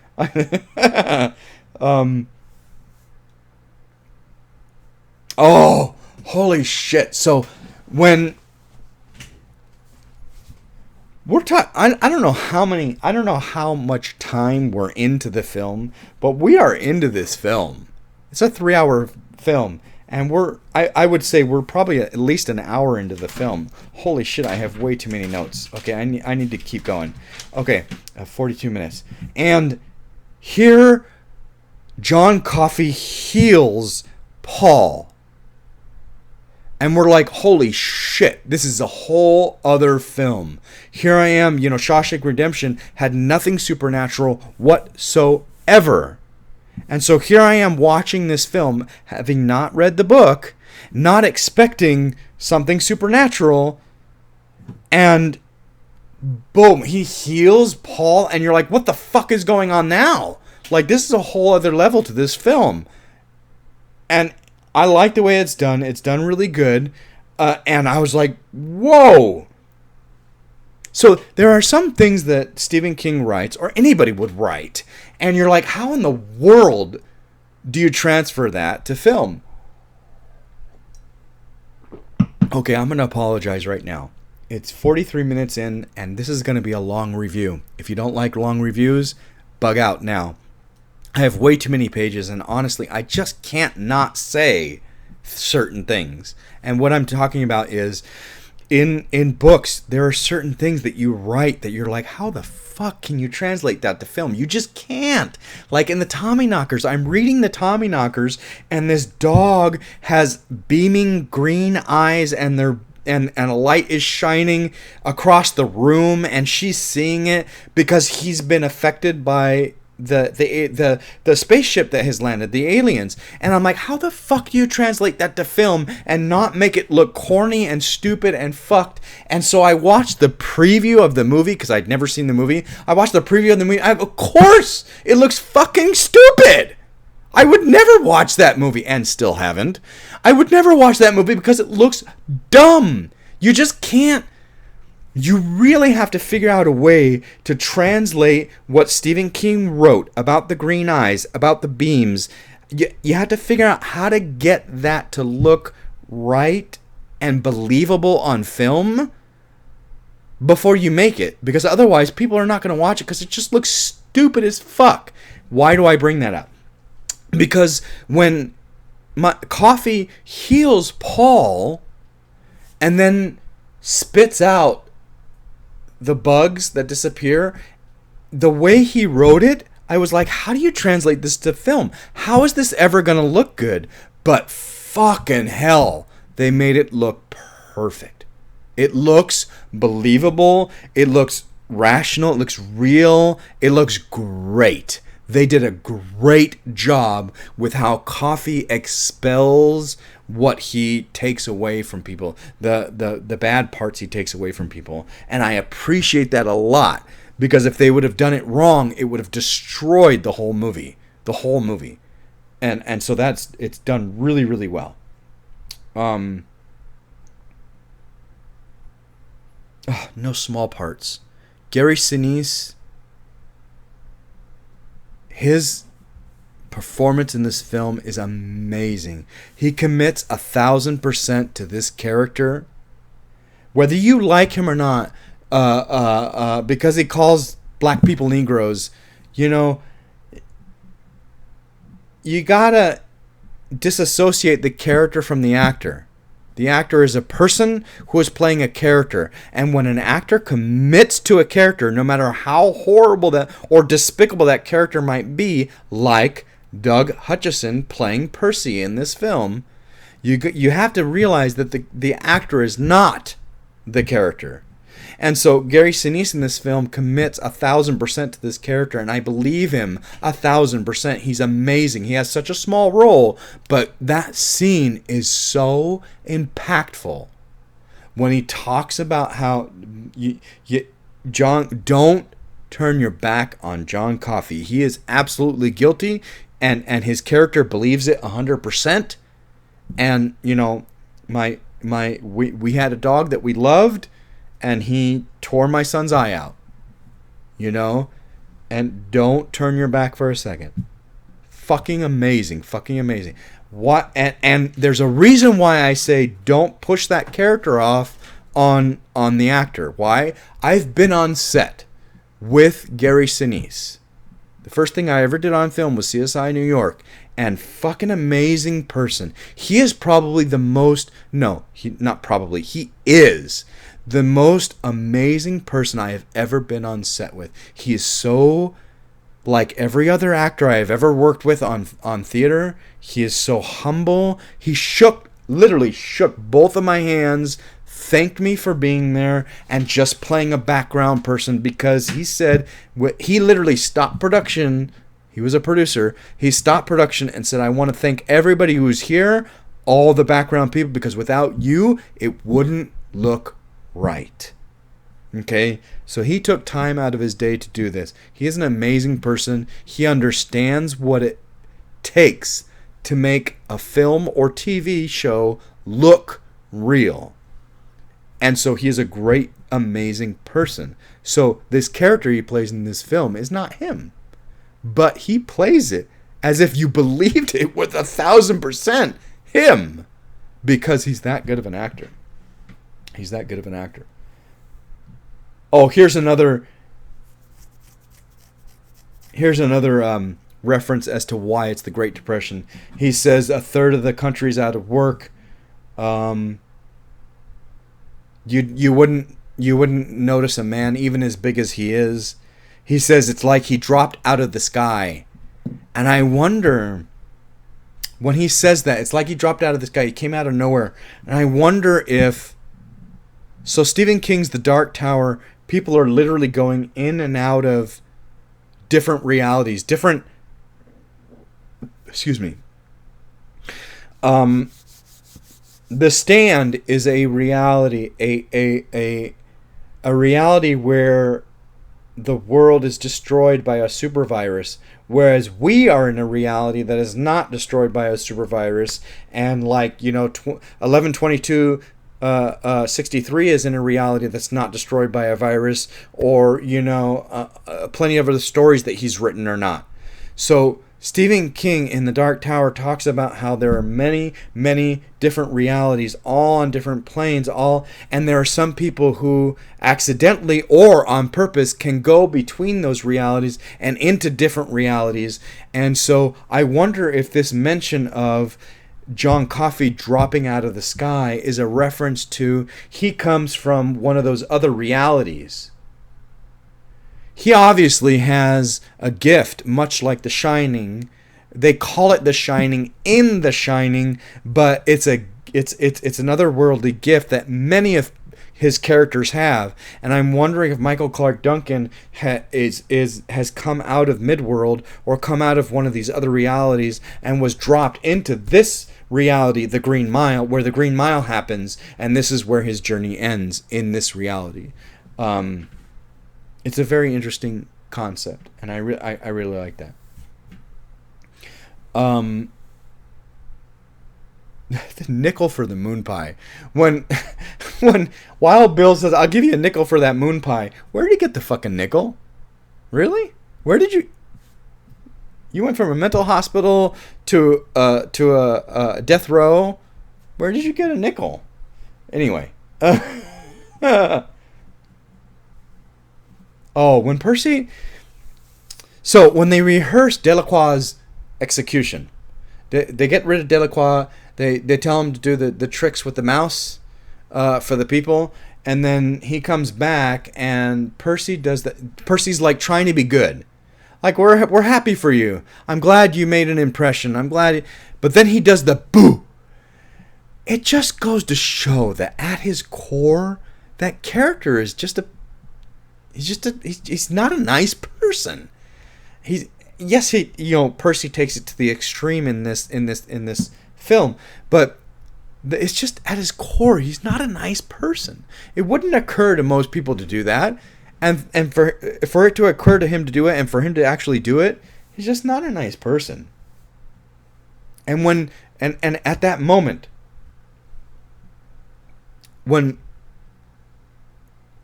S1: Oh, holy shit. So when we're I don't know how much time we're into the film, but we are into this film. It's a 3-hour film. And I would say we're probably at least an hour into the film. Holy shit, I have way too many notes. Okay, I need to keep going. Okay, 42 minutes. And here, John Coffey heals Paul. And we're like, holy shit, this is a whole other film. Here I am, Shawshank Redemption had nothing supernatural whatsoever. And so here I am watching this film, having not read the book, not expecting something supernatural, and boom, he heals Paul, and you're like, what the fuck is going on now? Like, this is a whole other level to this film. And I like the way it's done. It's done really good. And I was like, whoa. So there are some things that Stephen King writes, or anybody would write, and you're like, how in the world do you transfer that to film? Okay, I'm going to apologize right now. It's 43 minutes in, and this is going to be a long review. If you don't like long reviews, bug out now. I have way too many pages, and honestly, I just can't not say certain things. And what I'm talking about is, in books, there are certain things that you write that you're like, how the fuck can you translate that to film? You just can't. Like in the Tommyknockers, I'm reading the Tommyknockers, and this dog has beaming green eyes, and a light is shining across the room, and she's seeing it because he's been affected by the spaceship that has landed, the aliens. And I'm like, how the fuck do you translate that to film and not make it look corny and stupid and fucked? And so I watched the preview of the movie because I'd never seen the movie. I watched the preview of the movie. Of course, it looks fucking stupid. I would never watch that movie, and still haven't. I would never watch that movie because it looks dumb. You just can't. You really have to figure out a way to translate what Stephen King wrote about the green eyes, about the beams. You have to figure out how to get that to look right and believable on film before you make it. Because otherwise, people are not going to watch it because it just looks stupid as fuck. Why do I bring that up? Because when Coffee heals Paul and then spits out the bugs that disappear, the way he wrote it, I was like, how do you translate this to film? How is this ever going to look good? But fucking hell, they made it look perfect. It looks believable. It looks rational. It looks real. It looks great. They did a great job with how Coffee expels what he takes away from people, the bad parts he takes away from people. And I appreciate that a lot, because if they would have done it wrong, it would have destroyed the whole movie. The whole movie. And so it's done really, really well. No small parts. Gary Sinise, his performance in this film is amazing. He commits 1,000% to this character, whether you like him or not. Because he calls black people Negroes, you gotta disassociate the character from the actor. The actor is a person who is playing a character. And when an actor commits to a character, no matter how horrible that or despicable that character might be, like Doug Hutchison playing Percy in this film, you have to realize that the actor is not the character. And so Gary Sinise in this film commits 1,000% to this character, and I believe him 1,000%. He's amazing. He has such a small role, but that scene is so impactful when he talks about how John, don't turn your back on John Coffey. He is absolutely guilty, and his character believes it 100%. And we had a dog that we loved, and he tore my son's eye out, and don't turn your back for a second. Fucking amazing. What? And there's a reason why I say don't push that character off on the actor. Why? I've been on set with Gary Sinise. The first thing I ever did on film was CSI New York, and fucking amazing person. He is probably he is the most amazing person I have ever been on set with. He is so like every other actor I have ever worked with on theater. He is so humble. He literally shook both of my hands, thanked me for being there and just playing a background person, because he said he literally stopped production. He was a producer. He stopped production and said, I want to thank everybody who's here, all the background people, because without you, it wouldn't look right. Okay, so he took time out of his day to do this. He is an amazing person. He understands what it takes to make a film or TV show look real. And so he is a great, amazing person. So this character he plays in this film is not him, but he plays it as if you believed it with 1,000% him, because he's that good of an actor. He's that good of an actor. Oh, here's another reference as to why it's the Great Depression. He says a third of the country's out of work. You wouldn't notice a man even as big as he is. He says it's like he dropped out of the sky. And I wonder, when he says that, it's like he dropped out of the sky. He came out of nowhere. And I wonder if... So Stephen King's The Dark Tower, people are literally going in and out of different realities, excuse me. The Stand is a reality, a reality where the world is destroyed by a supervirus, whereas we are in a reality that is not destroyed by a supervirus, and 1122 63 is in a reality that's not destroyed by a virus, or plenty of other stories that he's written are not. So Stephen King in The Dark Tower talks about how there are many, many different realities, all on different planes, and there are some people who accidentally or on purpose can go between those realities and into different realities. And so I wonder if this mention of John Coffey dropping out of the sky is a reference to he comes from one of those other realities. He obviously has a gift, much like The Shining. They call it The Shining in The Shining, but it's an otherworldly gift that many of his characters have. And I'm wondering if Michael Clarke Duncan has come out of Midworld or come out of one of these other realities and was dropped into this reality, the Green Mile, where the Green Mile happens, and this is where his journey ends in this reality. It's a very interesting concept, and I really like that. The nickel for the moon pie. When Wild Bill says, "I'll give you a nickel for that moon pie," where did he get the fucking nickel? Really? Where did you? You went from a mental hospital to a death row. Where did you get a nickel? Anyway. When Percy... So, when they rehearse Delacroix's execution, they get rid of Delacroix, they tell him to do the tricks with the mouse for the people, and then he comes back, and Percy does that. Percy's like trying to be good. Like, we're happy for you. I'm glad you made an impression. I'm glad... But then he does the boo. It just goes to show that at his core, that character is just he's not a nice person. Percy takes it to the extreme in this film, but it's just at his core, he's not a nice person. It wouldn't occur to most people to do that, and for it to occur to him to do it, and for him to actually do it, he's just not a nice person. And at that moment, when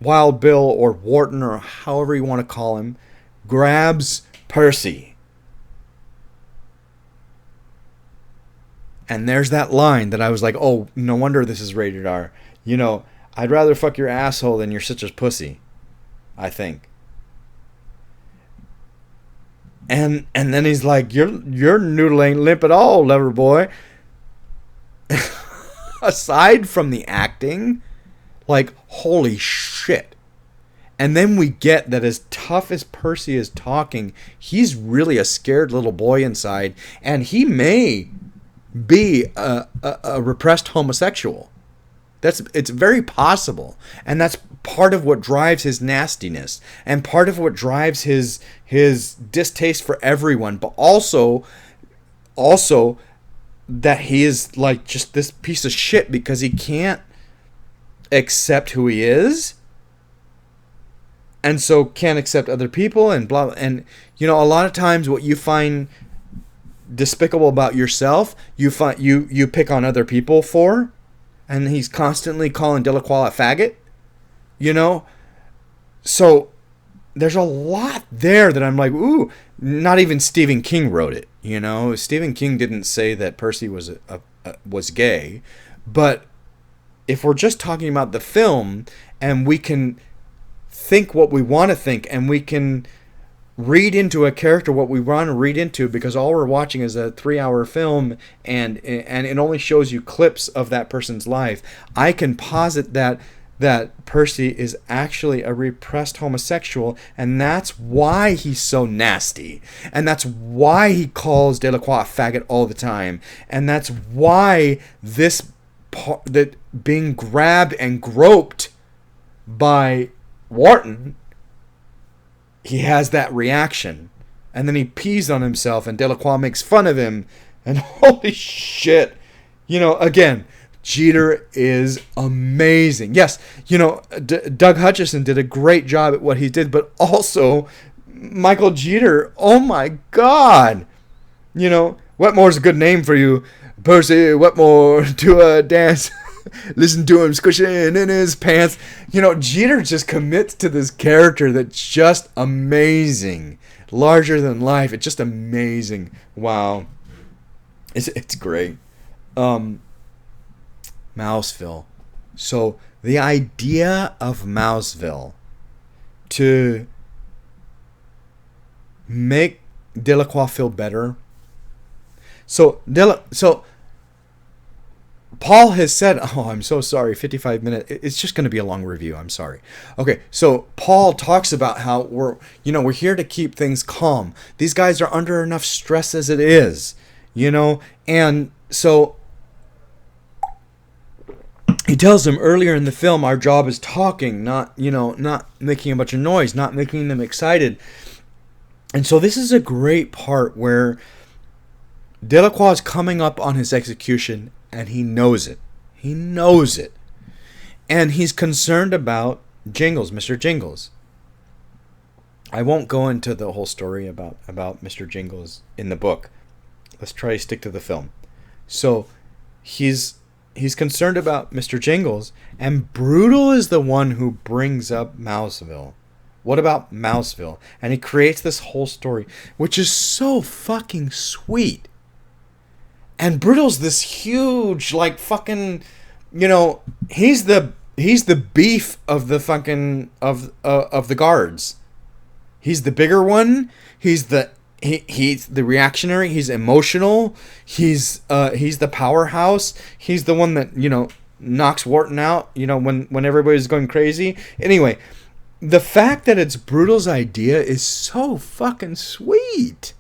S1: Wild Bill or Wharton or however you want to call him grabs Percy, and there's that line that I was like, oh, no wonder this is rated R. I'd rather fuck your asshole than you're such a pussy, I think. And then he's like, your noodle ain't limp at all, lover boy. Aside from the acting, like, holy shit. And then we get that as tough as Percy is talking, he's really a scared little boy inside, and he may be a repressed homosexual. It's very possible, and that's part of what drives his nastiness, and part of what drives his distaste for everyone, but also that he is like just this piece of shit because he can't accept who he is, and so can't accept other people, and blah. And a lot of times what you find despicable about yourself, you pick on other people for. And he's constantly calling Delacroix a faggot, So there's a lot there that I'm like, ooh, not even Stephen King wrote it, Stephen King didn't say that Percy was gay, but if we're just talking about the film, and we can think what we want to think, and we can read into a character what we want to read into, because all we're watching is a 3-hour film, and it only shows you clips of that person's life, I can posit that Percy is actually a repressed homosexual, and that's why he's so nasty, and that's why he calls Delacroix a faggot all the time, and that's why that being grabbed and groped by Wharton, he has that reaction, and then he pees on himself, and Delacroix makes fun of him, and holy shit, again, Jeter is amazing. Yes, Doug Hutchison did a great job at what he did, but also Michael Jeter, oh my God. Wetmore's a good name for you. Percy Wetmore to a dance. Listen to him squishing in his pants. Jeter just commits to this character that's just amazing. Larger than life. It's just amazing. Wow. It's great. Mouseville. So the idea of Mouseville to make Delacroix feel better. So Paul has said, oh, I'm so sorry, 55 minutes. It's just going to be a long review. I'm sorry. Okay, so Paul talks about how we're here to keep things calm. These guys are under enough stress as it is, and so he tells them earlier in the film, our job is talking, not making a bunch of noise, not making them excited. And so this is a great part where Delacroix is coming up on his execution, and he knows it. He knows it. And he's concerned about Jingles, Mr. Jingles. I won't go into the whole story about Mr. Jingles in the book. Let's try to stick to the film. So he's concerned about Mr. Jingles, and Brutal is the one who brings up Mouseville. What about Mouseville? And he creates this whole story, which is so fucking sweet. And Brutal's this huge, like, fucking, he's the beef of the fucking of the guards. He's the bigger one. He's the reactionary. He's emotional. He's the powerhouse. He's the one that knocks Wharton out. When everybody's going crazy. Anyway, the fact that it's Brutal's idea is so fucking sweet.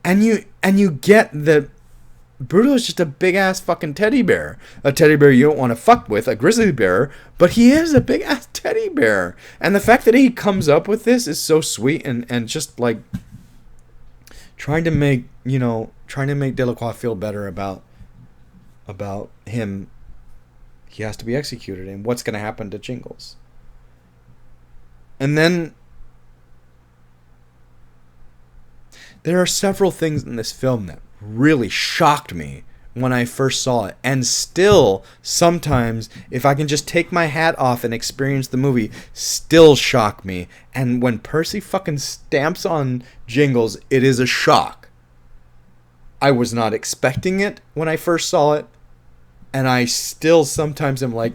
S1: And you get that Brutal is just a big ass fucking teddy bear. A teddy bear you don't want to fuck with, a grizzly bear, but he is a big ass teddy bear. And the fact that he comes up with this is so sweet and just like trying to make Delacroix feel better about him. He has to be executed, and what's going to happen to Jingles. And then there are several things in this film that really shocked me when I first saw it. And still, sometimes, if I can just take my hat off and experience the movie, still shock me. And when Percy fucking stamps on Jingles, it is a shock. I was not expecting it when I first saw it. And I still sometimes am like,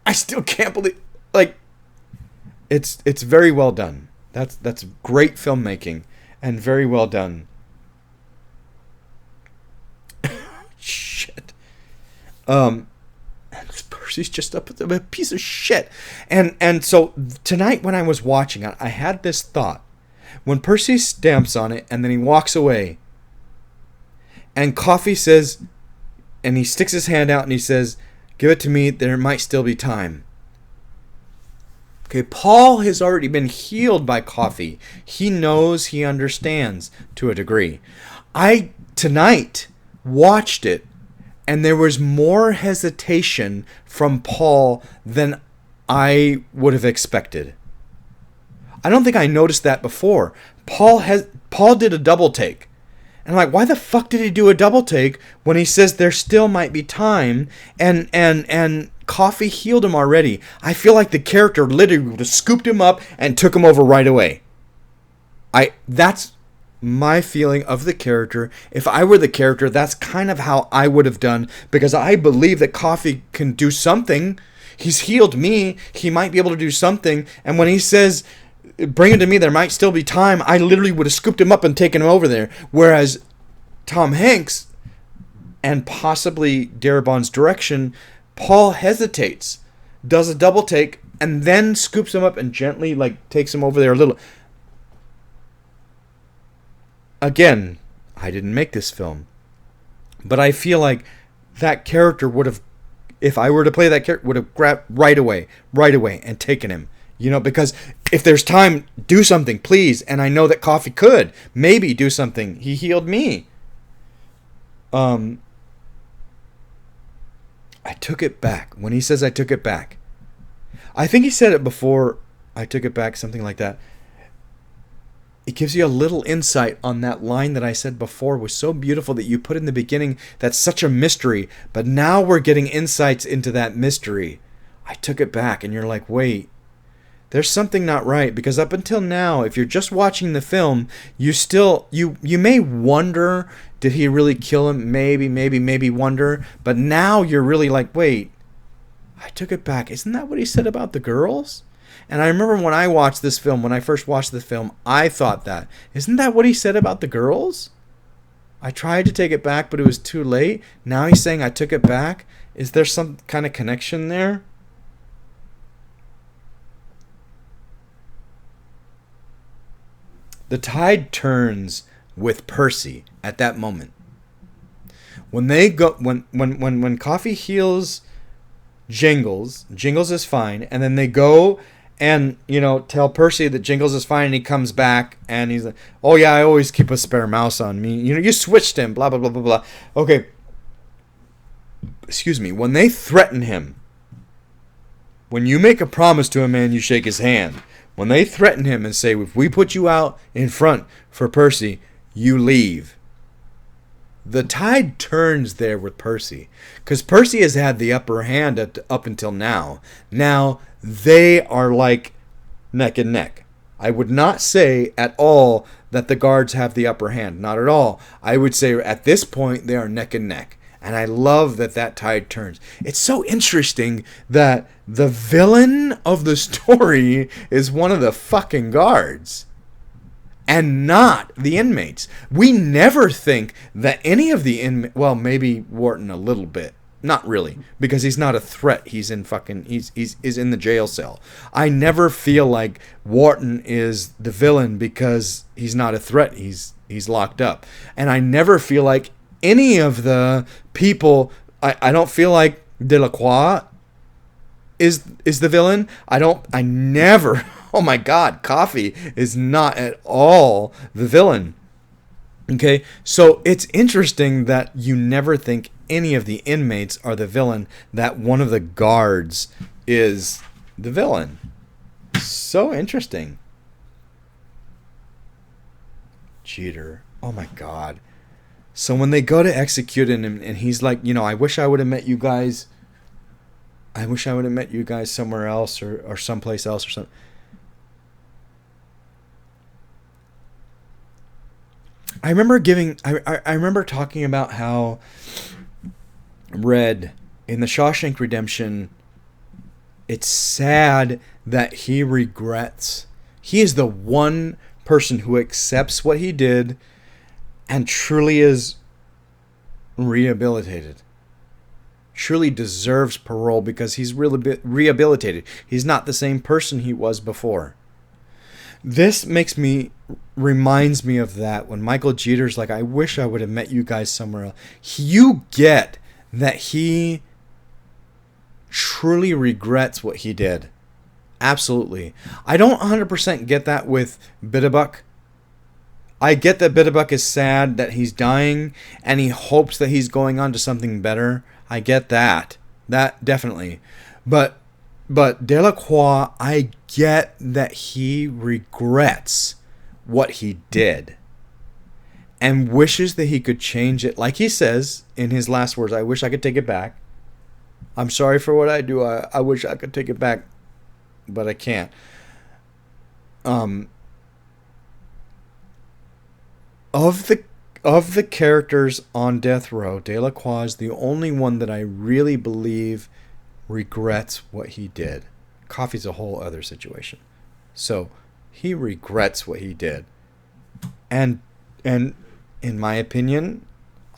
S1: I still can't believe... Like, it's very well done. That's great filmmaking. And very well done. Shit. Percy's just a piece of shit. And so tonight when I was watching it, I had this thought. When Percy stamps on it and then he walks away, and Coffee says, and he sticks his hand out and he says, "Give it to me, there might still be time." Okay, Paul has already been healed by Coffee. He knows, he understands to a degree. I, tonight, watched it, and there was more hesitation from Paul than I would have expected. I don't think I noticed that before. Paul did a double take. And I'm like, why the fuck did he do a double take when he says there still might be time and Coffee healed him already? I feel like the character literally would have scooped him up and took him over right away. That's my feeling of the character. If I were the character, that's kind of how I would have done, because I believe that Coffee can do something. He's healed me. He might be able to do something. And when he says, "Bring him to me, there might still be time," I literally would have scooped him up and taken him over there. Whereas Tom Hanks, and possibly Darabont's direction, Paul hesitates, does a double take, and then scoops him up and gently takes him over there a little. Again, I didn't make this film, but I feel like that character would have, if I were to play that character, would have grabbed right away and taken him. Because if there's time, do something, please. And I know that Coffee could maybe do something. He healed me. took it back. When he says, I took it back. I think he said it before, I took it back, something like that. It gives you a little insight on that line that I said before was so beautiful that you put in the beginning. That's such a mystery. But now we're getting insights into that mystery. I took it back. And you're like, wait, there's something not right. Because up until now, if you're just watching the film, you may wonder, did he really kill him? Maybe wonder. But now you're really like, wait, I took it back. Isn't that what he said about the girls? And I remember when I watched this film, when I first watched the film, I thought that. Isn't that what he said about the girls? I tried to take it back, but it was too late. Now he's saying I took it back. Is there some kind of connection there? The tide turns with Percy at that moment. When they go, when Coffee heals Jingles is fine, and then they go and, tell Percy that Jingles is fine, and he comes back, and he's like, oh yeah, I always keep a spare mouse on me. You switched him, blah, blah, blah, blah, blah. Okay. Excuse me. When they threaten him, when you make a promise to a man, you shake his hand. When they threaten him and say, if we put you out in front for Percy, you leave. The tide turns there with Percy. Because Percy has had the upper hand up until now. Now, they are like neck and neck. I would not say at all that the guards have the upper hand. Not at all. I would say at this point, they are neck and neck. And I love that tide turns. It's so interesting that the villain of the story is one of the fucking guards. And not the inmates. We never think that any of the inmates... Well, maybe Wharton a little bit. Not really. Because he's not a threat. He's in fucking... He's in the jail cell. I never feel like Wharton is the villain because he's not a threat. He's locked up. And I never feel like any of the people... I don't feel like Delacroix is the villain. I never... Oh my God, Coffee is not at all the villain. Okay, so it's interesting that you never think any of the inmates are the villain, that one of the guards is the villain. So interesting. Cheater. Oh my God. So when they go to execute him, and he's like, I wish I would have met you guys. I wish I would have met you guys somewhere else or someplace else or something. I remember talking about how Red in the Shawshank Redemption, it's sad that he regrets. He is the one person who accepts what he did and truly is rehabilitated. Truly deserves parole because he's really rehabilitated. He's not the same person he was before. This reminds me of that when Michael Jeter's like, I wish I would have met you guys somewhere else. You get that he truly regrets what he did. Absolutely. I don't 100% get that with Bitterbuck. I get that Bitterbuck is sad that he's dying and he hopes that he's going on to something better. I get that. That definitely. But Delacroix, I get that he regrets what he did and wishes that he could change it. Like he says in his last words, I wish I could take it back. I'm sorry for what I do. I wish I could take it back, but I can't. Of the characters on death row, Delacroix is the only one that I really believe regrets what he did. Coffee's a whole other situation. So he regrets what he did. And in my opinion,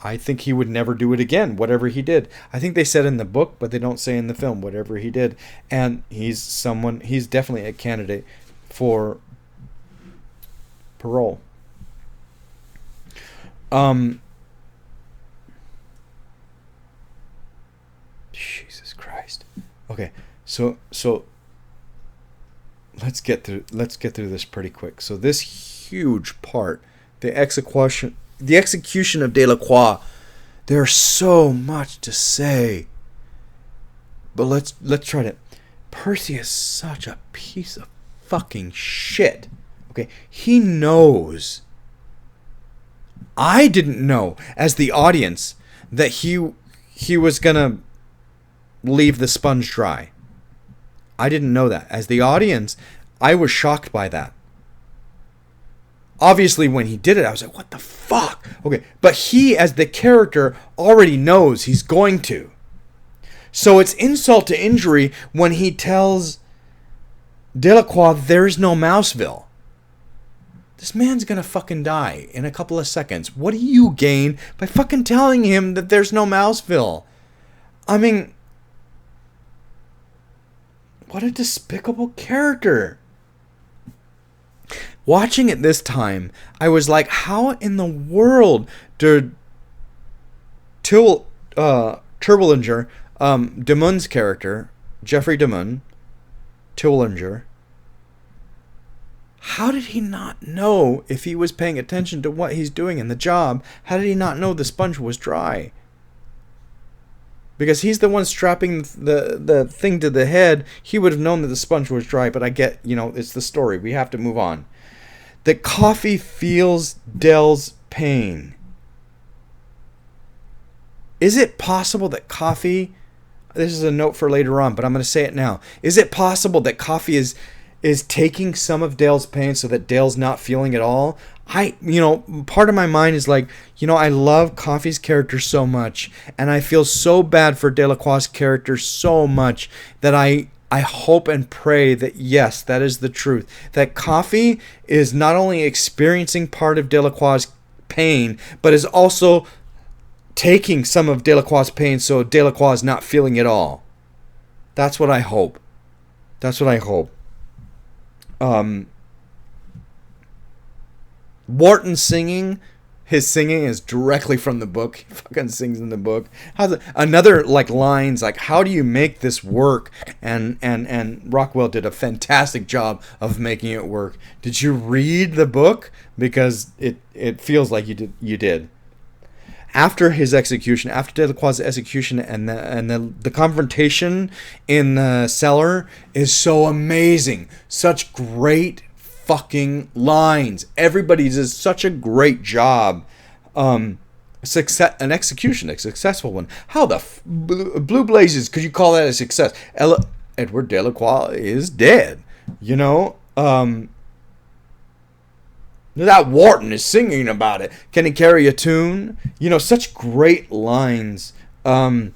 S1: I think he would never do it again, whatever he did. I think they said in the book, but they don't say in the film, whatever he did. And he's definitely a candidate for parole. Jesus Christ. Okay, so let's get through this pretty quick. So this huge part, the execution of Delacroix, there's so much to say. But let's try to. Percy is such a piece of fucking shit. Okay, he knows. I didn't know as the audience that he was gonna leave the sponge dry. I didn't know that. As the audience, I was shocked by that. Obviously, when he did it, I was like, what the fuck? Okay, but he, as the character, already knows he's going to. So it's insult to injury when he tells Delacroix there's no Mouseville. This man's gonna fucking die in a couple of seconds. What do you gain by fucking telling him that there's no Mouseville? I mean, what a despicable character. Watching it this time, I was like, how in the world did Terwilliger, DeMunn's character, Jeffrey DeMunn, Terwilliger, how did he not know if he was paying attention to what he's doing in the job? How did he not know the sponge was dry? Because he's the one strapping the thing to the head. He would have known that the sponge was dry, but I get, it's the story. We have to move on. That coffee feels Dell's pain. Is it possible that coffee... This is a note for later on, but I'm going to say it now. Is it possible that coffee is taking some of Dale's pain so that Dale's not feeling it all? Part of my mind is like, I love Coffee's character so much, and I feel so bad for Delacroix's character so much that I hope and pray that, yes, that is the truth. That Coffee is not only experiencing part of Delacroix's pain, but is also taking some of Delacroix's pain so Delacroix is not feeling it all. That's what I hope. Wharton singing, his singing is directly from the book. He fucking sings in the book. Another lines like, how do you make this work? And Rockwell did a fantastic job of making it work. Did you read the book? Because it feels like you did. After his execution, after Delacroix's execution, and the confrontation in the cellar is so amazing. Such great fucking lines. Everybody does such a great job. An execution, a successful one. How the blue blazes could you call that a success? Edward Delacroix is dead. That Wharton is singing about it. Can he carry a tune? Such great lines. How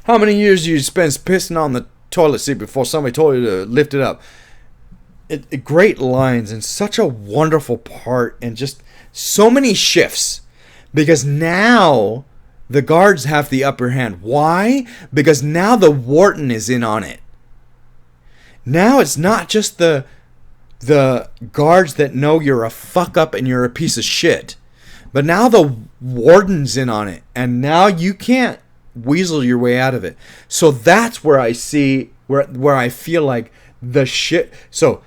S1: many years you spent pissing on the toilet seat before somebody told you to lift it up? Great lines and such a wonderful part, and just so many shifts. Because now the guards have the upper hand. Why? Because now the Wharton is in on it. Now it's not just the guards that know you're a fuck up and you're a piece of shit. But now the warden's in on it. And now you can't weasel your way out of it. So that's where I see, where I feel like the shit. So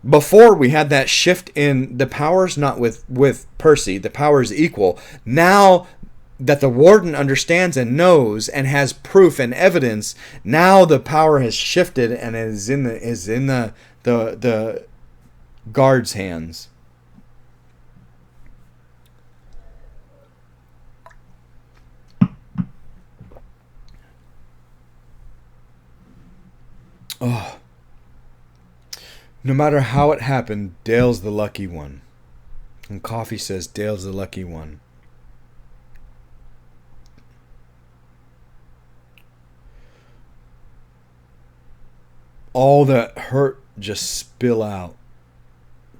S1: before we had that shift in the powers, not with Percy, the powers equal. Now that the warden understands and knows and has proof and evidence, now the power has shifted and is in the guard's hands. Oh. No matter how it happened, Dale's the lucky one. And Coffee says Dale's the lucky one. All that hurt just spill out.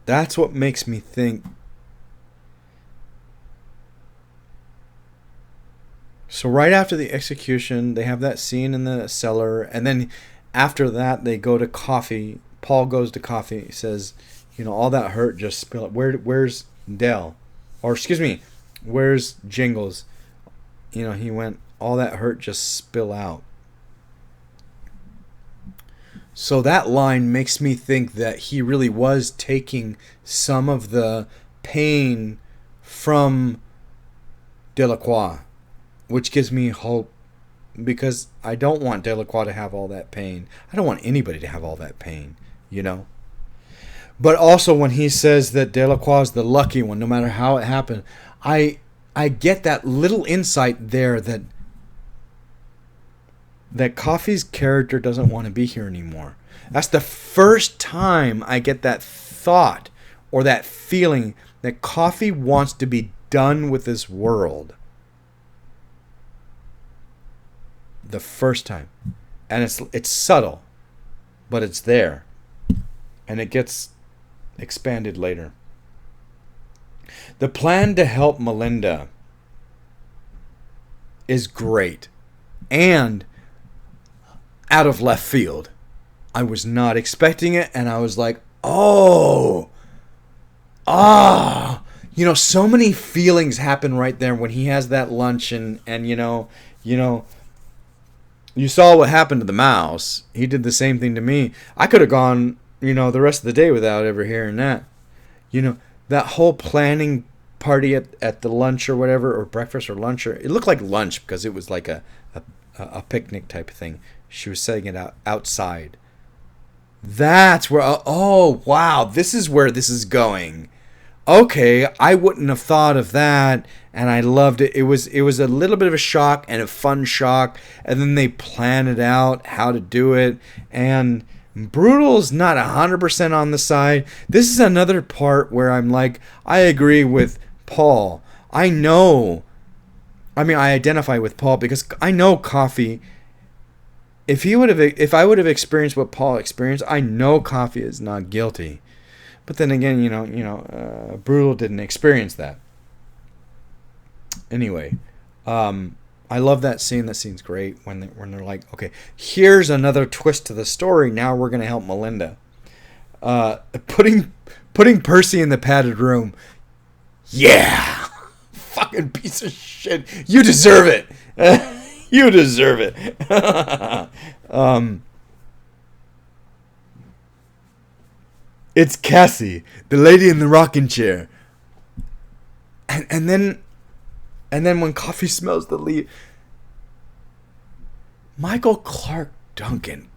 S1: That's what makes me think. So right after the execution, they have that scene in the cellar, and then after that, they go to Coffee. Paul goes to Coffee. He says, all that hurt just spill out. Where's Dell? Or excuse me, where's Jingles? He went, all that hurt just spill out. So that line makes me think that he really was taking some of the pain from Delacroix, which gives me hope because I don't want Delacroix to have all that pain. I don't want anybody to have all that pain, you know. But also when he says that Delacroix is the lucky one, no matter how it happened, I get that little insight there that Coffey's character doesn't want to be here anymore. That's the first time I get that thought or that feeling that Coffey wants to be done with this world. The first time. And it's subtle, but it's there. And it gets expanded later. The plan to help Melinda is great and out of left field. I was not expecting it, and I was like, oh, you know, so many feelings happen right there when he has that lunch, and you know, you saw what happened to the mouse. He did the same thing to me. I could have gone, you know, the rest of the day without ever hearing that. You know, that whole planning party at the lunch or whatever, or breakfast or lunch, or it looked like lunch because it was like a picnic type of thing. She was setting it outside. That's where, oh wow, this is where this is going. Okay, I wouldn't have thought of that, and I loved it. It was a little bit of a shock and a fun shock, and then they plan it out how to do it, and Brutal's not 100% on the side. This is another part where I'm like, I agree with Paul. I identify with Paul because I know Coffey. If I would have experienced what Paul experienced, I know Coffey is not guilty. But then again, Brutal didn't experience that. Anyway, I love that scene. That scene's great when they're like, okay, here's another twist to the story. Now we're gonna help Melinda. Putting Percy in the padded room. Yeah, fucking piece of shit. You deserve it. You deserve it. It's Cassie, the lady in the rocking chair. And then when Coffey smells the leaf, Michael Clarke Duncan,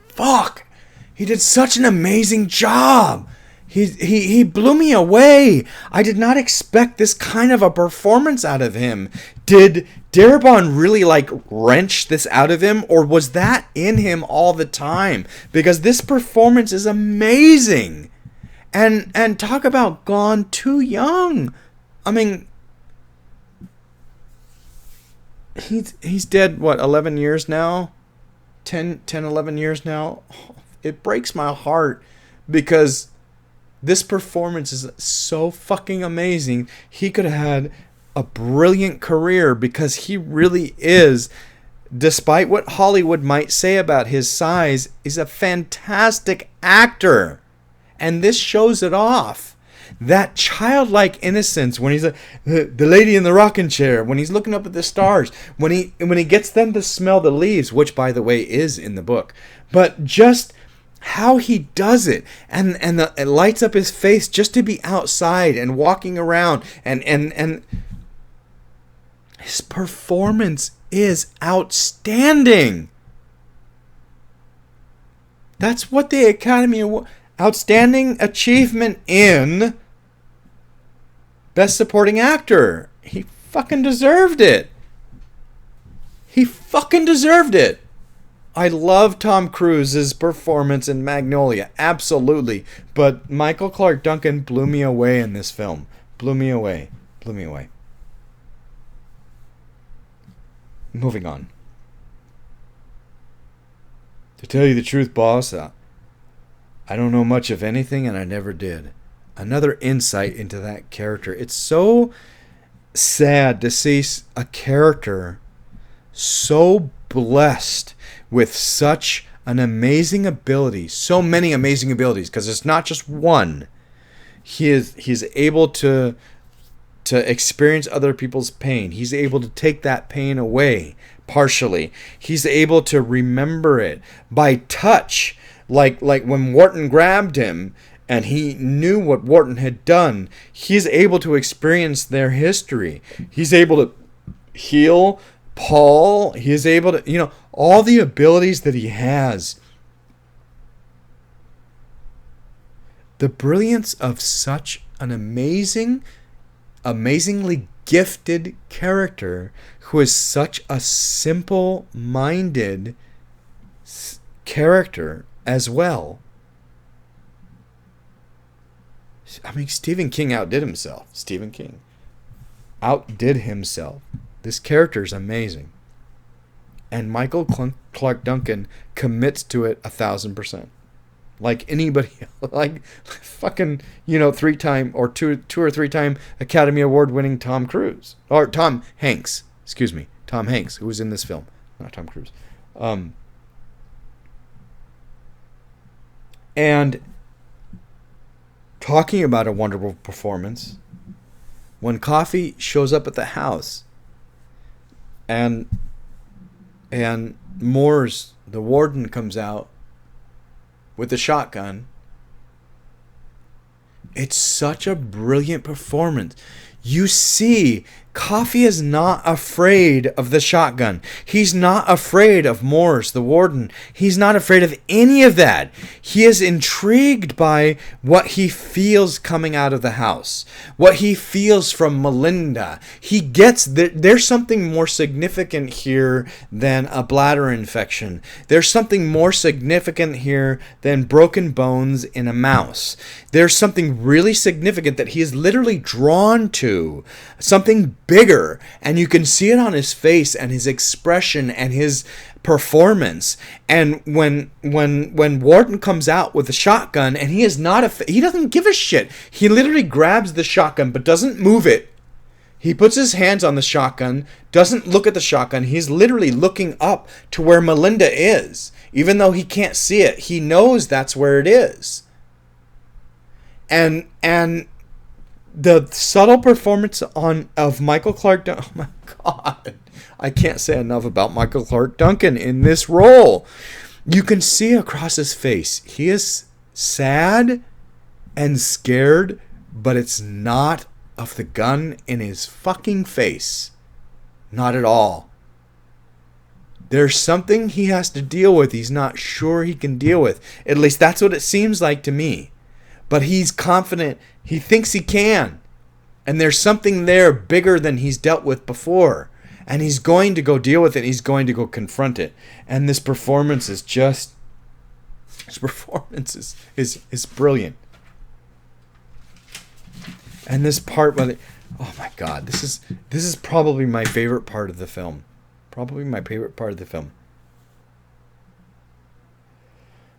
S1: fuck, he did such an amazing job. He blew me away. I did not expect this kind of a performance out of him. Did Darabont really wrench this out of him, or was that in him all the time? Because this performance is amazing. And talk about gone too young. I mean, he's dead, 11 years now? 11 years now? It breaks my heart because this performance is so fucking amazing. He could have had a brilliant career because he really is, despite what Hollywood might say about his size, is a fantastic actor. And this shows it off. That childlike innocence when he's the lady in the rocking chair, when he's looking up at the stars, when he gets them to smell the leaves, which by the way is in the book, but just how he does it, and it lights up his face just to be outside and walking around, and his performance is outstanding. That's what the Academy Award, outstanding achievement in Best Supporting Actor. He fucking deserved it. He fucking deserved it. I love Tom Cruise's performance in Magnolia, absolutely. But Michael Clarke Duncan blew me away in this film. Blew me away. Moving on. To tell you the truth, boss, I don't know much of anything, and I never did. Another insight into that character. It's so sad to see a character so blessed with such an amazing ability, so many amazing abilities, because it's not just one. He's able to experience other people's pain. He's able to take that pain away partially. He's able to remember it by touch, like when Wharton grabbed him and he knew what Wharton had done. He's able to experience their history. He's able to heal Paul, he is able to, all the abilities that he has. The brilliance of such an amazingly gifted character who is such a simple-minded character as well. I mean, Stephen King outdid himself. Stephen King outdid himself. This character is amazing. And Michael Clarke Duncan commits to it 1,000%. Like anybody, like fucking, 3-time or two or 3-time Academy Award winning Tom Hanks, who was in this film, not Tom Cruise. And talking about a wonderful performance, when Coffee shows up at the house, and Morse, the warden, comes out with the shotgun. It's such a brilliant performance. You see, Coffee is not afraid of the shotgun. He's not afraid of Morse, the warden. He's not afraid of any of that. He is intrigued by what he feels coming out of the house, what he feels from Melinda. He gets that there's something more significant here than a bladder infection. There's something more significant here than broken bones in a mouse. There's something really significant that he is literally drawn to, something bigger, and you can see it on his face and his expression and his performance. And when Warden comes out with a shotgun, and he doesn't give a shit. He literally grabs the shotgun but doesn't move it. He puts his hands on the shotgun, doesn't look at the shotgun. He's literally looking up to where Melinda is, even though he can't see it. He knows that's where it is. And the subtle performance of Michael Clarke Duncan. Oh my God. I can't say enough about Michael Clarke Duncan in this role. You can see across his face. He is sad and scared, but it's not of the gun in his fucking face. Not at all. There's something he has to deal with he's not sure he can deal with. At least that's what it seems like to me. But he's confident. He thinks he can. And there's something there bigger than he's dealt with before. And he's going to go deal with it. He's going to go confront it. And this performance is just... His performance is brilliant. And this part... Oh my God. This is probably my favorite part of the film. Probably my favorite part of the film.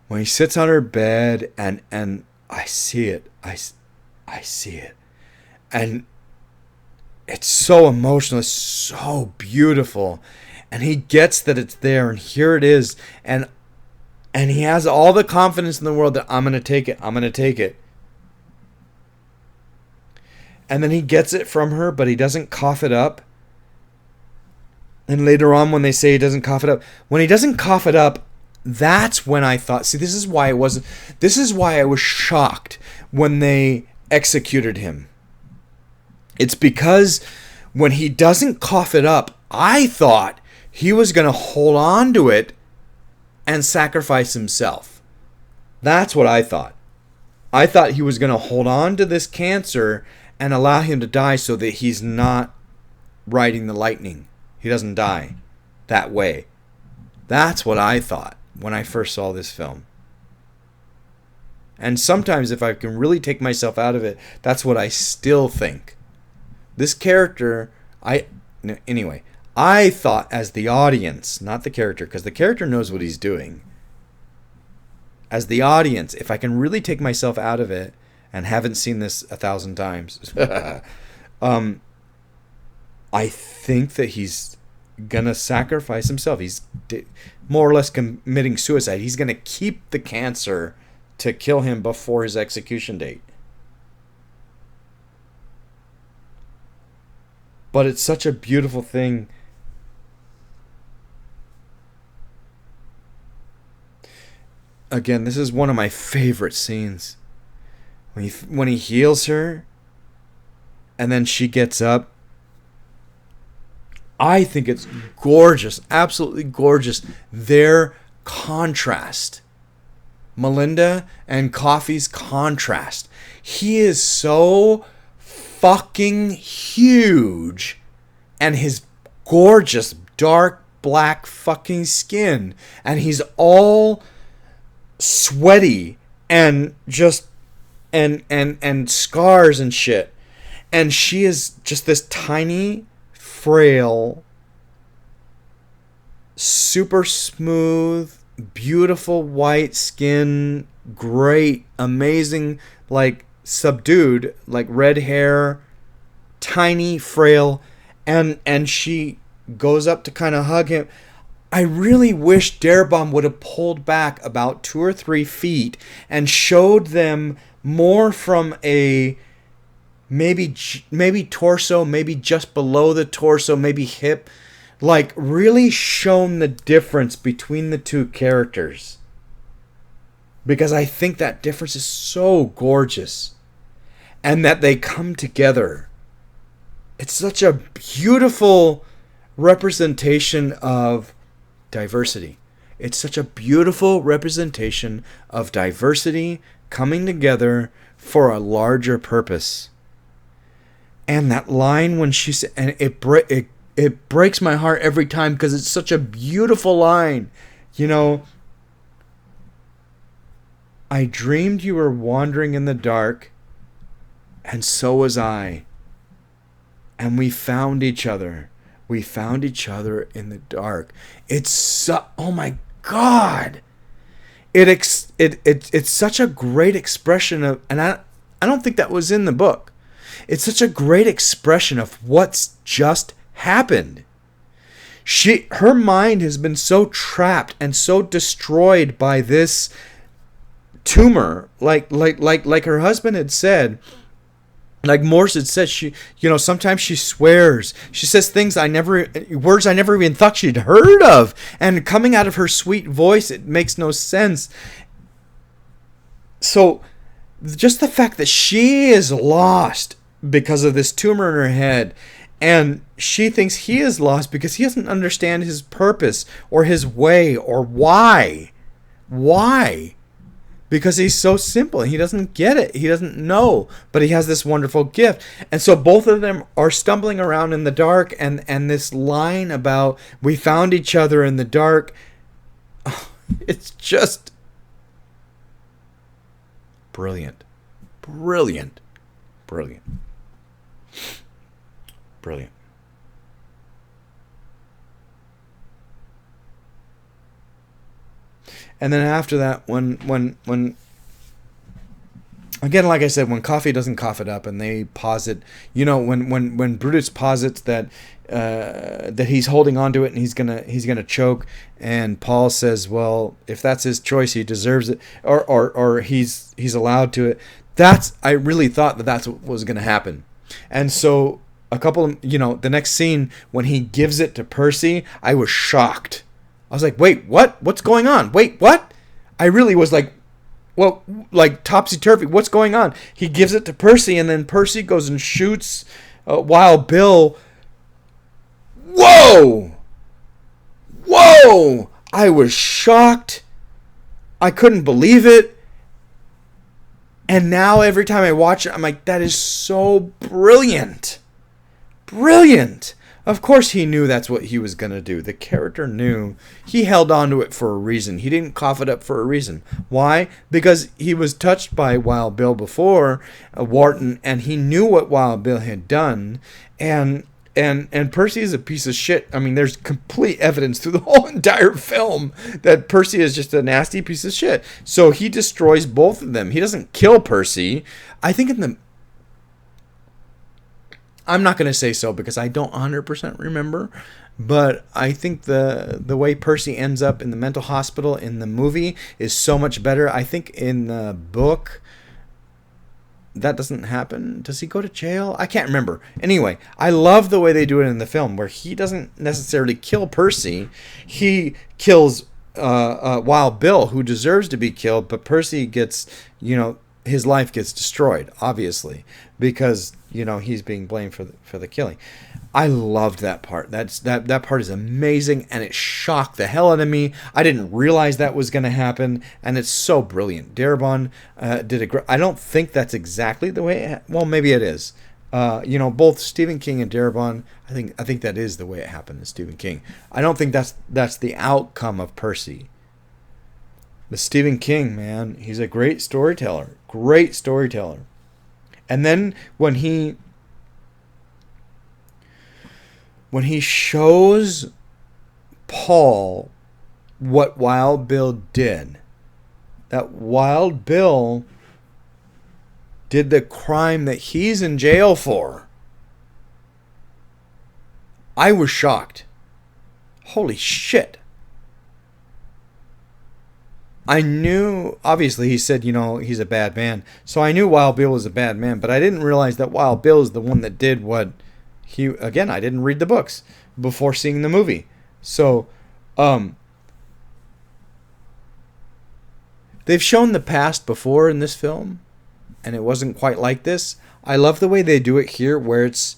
S1: When he sits on her bed and I see it. I see it. And it's so emotional. It's so beautiful. And he gets that it's there. And here it is. And he has all the confidence in the world that I'm going to take it. I'm going to take it. And then he gets it from her, but he doesn't cough it up. And later on when they say he doesn't cough it up. When he doesn't cough it up, that's when I thought, see, this is why I was shocked when they executed him. It's because when he doesn't cough it up, I thought he was going to hold on to it and sacrifice himself. That's what I thought. I thought he was going to hold on to this cancer and allow him to die so that he's not riding the lightning. He doesn't die that way. That's what I thought when I first saw this film. And sometimes if I can really take myself out of it, that's what I still think. This character, I thought as the audience, not the character, because the character knows what he's doing. As the audience, if I can really take myself out of it, and haven't seen this 1,000 times, I think that he's gonna sacrifice himself. He's more or less committing suicide. He's gonna keep the cancer to kill him before his execution date. But it's such a beautiful thing. Again, this is one of my favorite scenes. When he heals her, and then she gets up, I think it's gorgeous, absolutely gorgeous. Their contrast, Melinda and Coffee's contrast. He is so fucking huge, and his gorgeous dark black fucking skin, and he's all sweaty and just and scars and shit, and she is just this tiny, frail, super smooth, beautiful white skin, great, amazing, like subdued, like red hair, tiny, frail, and she goes up to kind of hug him. I really wish Darabont would have pulled back about 2 or 3 feet and showed them more from a maybe torso, maybe just below the torso, maybe hip, like really shown the difference between the two characters, because I think that difference is so gorgeous, and that they come together. It's such a beautiful representation of diversity. It's such a beautiful representation of diversity coming together for a larger purpose. And that line when she said, and it breaks my heart every time because it's such a beautiful line. You know, I dreamed you were wandering in the dark, and so was I. And we found each other. We found each other in the dark. It's oh my God. It's such a great expression of, and I don't think that was in the book. It's such a great expression of what's just happened. Her mind has been so trapped and so destroyed by this tumor, like her husband had said. Like Morse had said, she, sometimes she swears. She says things words I never even thought she'd heard of. And coming out of her sweet voice, it makes no sense. So just the fact that she is lost because of this tumor in her head, and she thinks he is lost because he doesn't understand his purpose or his way or why. Why? Because he's so simple. He doesn't get it. He doesn't know. But he has this wonderful gift. And so both of them are stumbling around in the dark. And this line about we found each other in the dark. It's just brilliant. Brilliant. Brilliant. Brilliant. And then after that, when again, like I said, when Coffee doesn't cough it up, and they posit, when Brutus posits that he's holding on to it and he's gonna choke, and Paul says, well, if that's his choice, he deserves it, or he's allowed to it. I really thought that's what was gonna happen, and so the next scene when he gives it to Percy, I was shocked. I was like, wait, what? What's going on? Wait, what? I really was like, well, like topsy-turvy. What's going on? He gives it to Percy, and then Percy goes and shoots Wild Bill. Whoa! Whoa! I was shocked. I couldn't believe it. And now every time I watch it, I'm like, that is so brilliant. Brilliant. Of course he knew that's what he was going to do. The character knew. He held on to it for a reason. He didn't cough it up for a reason. Why? Because he was touched by Wild Bill before, Wharton, and he knew what Wild Bill had done. And Percy is a piece of shit. I mean, there's complete evidence through the whole entire film that Percy is just a nasty piece of shit. So he destroys both of them. He doesn't kill Percy. I think I'm not going to say so because I don't 100% remember, but I think the way Percy ends up in the mental hospital in the movie is so much better. I think in the book that doesn't happen. Does he go to jail? I can't remember. Anyway, I love the way they do it in the film where he doesn't necessarily kill Percy. He kills Wild Bill, who deserves to be killed, but Percy gets, his life gets destroyed, obviously, because he's being blamed for the killing. I loved that part. That part is amazing, and it shocked the hell out of me. I didn't realize that was going to happen, and it's so brilliant. Darabont did a great. I don't think that's exactly the way. Well, maybe it is. Both Stephen King and Darabont. I think that is the way it happened in Stephen King. I don't think that's the outcome of Percy. But Stephen King, man, he's a great storyteller. Great storyteller. And then when he shows Paul what Wild Bill did, that Wild Bill did the crime that he's in jail for, I was shocked. Holy shit. I knew, obviously, he said, he's a bad man. So I knew Wild Bill was a bad man, but I didn't realize that Wild Bill is the one that did what again, I didn't read the books before seeing the movie. So, they've shown the past before in this film, and it wasn't quite like this. I love the way they do it here, where it's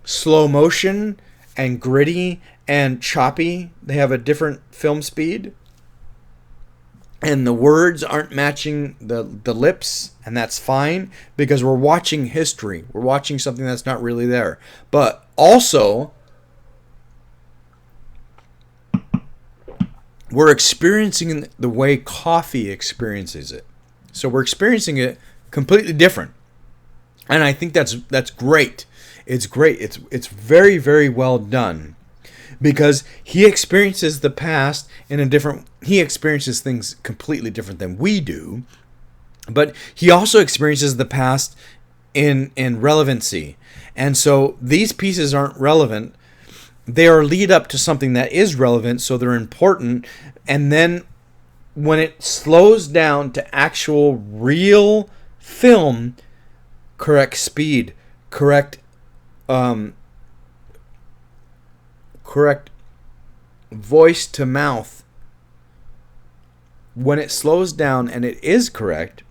S1: slow motion and gritty and choppy. They have a different film speed. And the words aren't matching the lips, and that's fine, because we're watching history. We're watching something that's not really there. But also, we're experiencing the way coffee experiences it. So we're experiencing it completely different. And I think that's great. It's great. It's very, very well done. Because he experiences the past he experiences things completely different than we do, but he also experiences the past in relevancy. And so these pieces aren't relevant. They are lead up to something that is relevant, so they're important. And then when it slows down to actual real film, correct speed, correct voice to mouth, when it slows down and it is correct,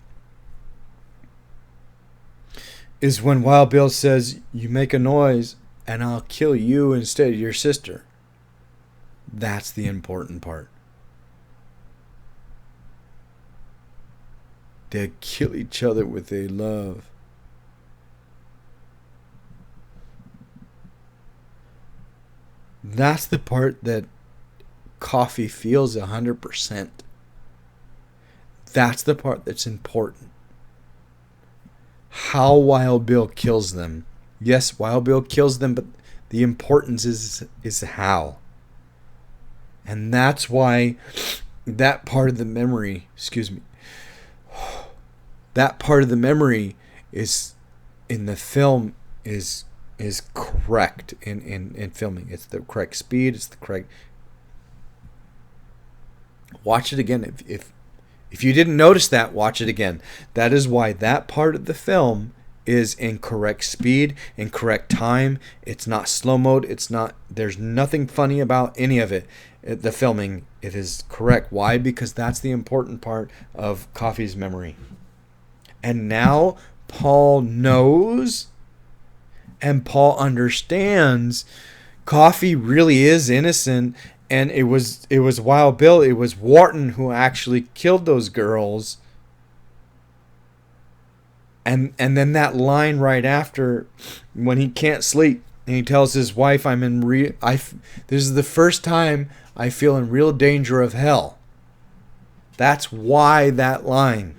S1: is when Wild Bill says, "You make a noise and I'll kill you instead of your sister." That's the important part. They kill each other with a love. That's the part that coffee feels 100%. That's the part that's important. How Wild Bill kills them. Yes, Wild Bill kills them, but the importance is how. And that's why that part of the memory, that part of the memory is in the film is correct in filming. It's the correct speed. It's the correct. Watch it again. If you didn't notice that, watch it again. That is why that part of the film is in correct speed, in correct time. It's not slow mode. There's nothing funny about any of it. The filming, it is correct. Why? Because that's the important part of Coffee's memory. And now Paul knows, and Paul understands Coffee really is innocent, and it was Wild Bill, it was Wharton who actually killed those girls. And then that line right after, when he can't sleep and he tells his wife, this is the first time I feel in real danger of hell. That's why that line.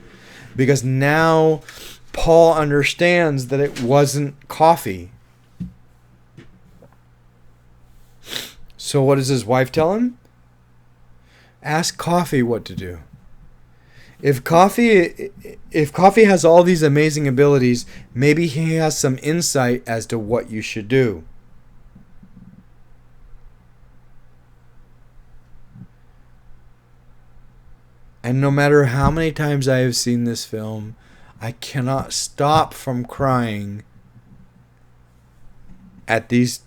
S1: Because now Paul understands that it wasn't Coffee. So what does his wife tell him? Ask Coffee what to do. If Coffee has all these amazing abilities, maybe he has some insight as to what you should do. And no matter how many times I have seen this film, I cannot stop from crying at these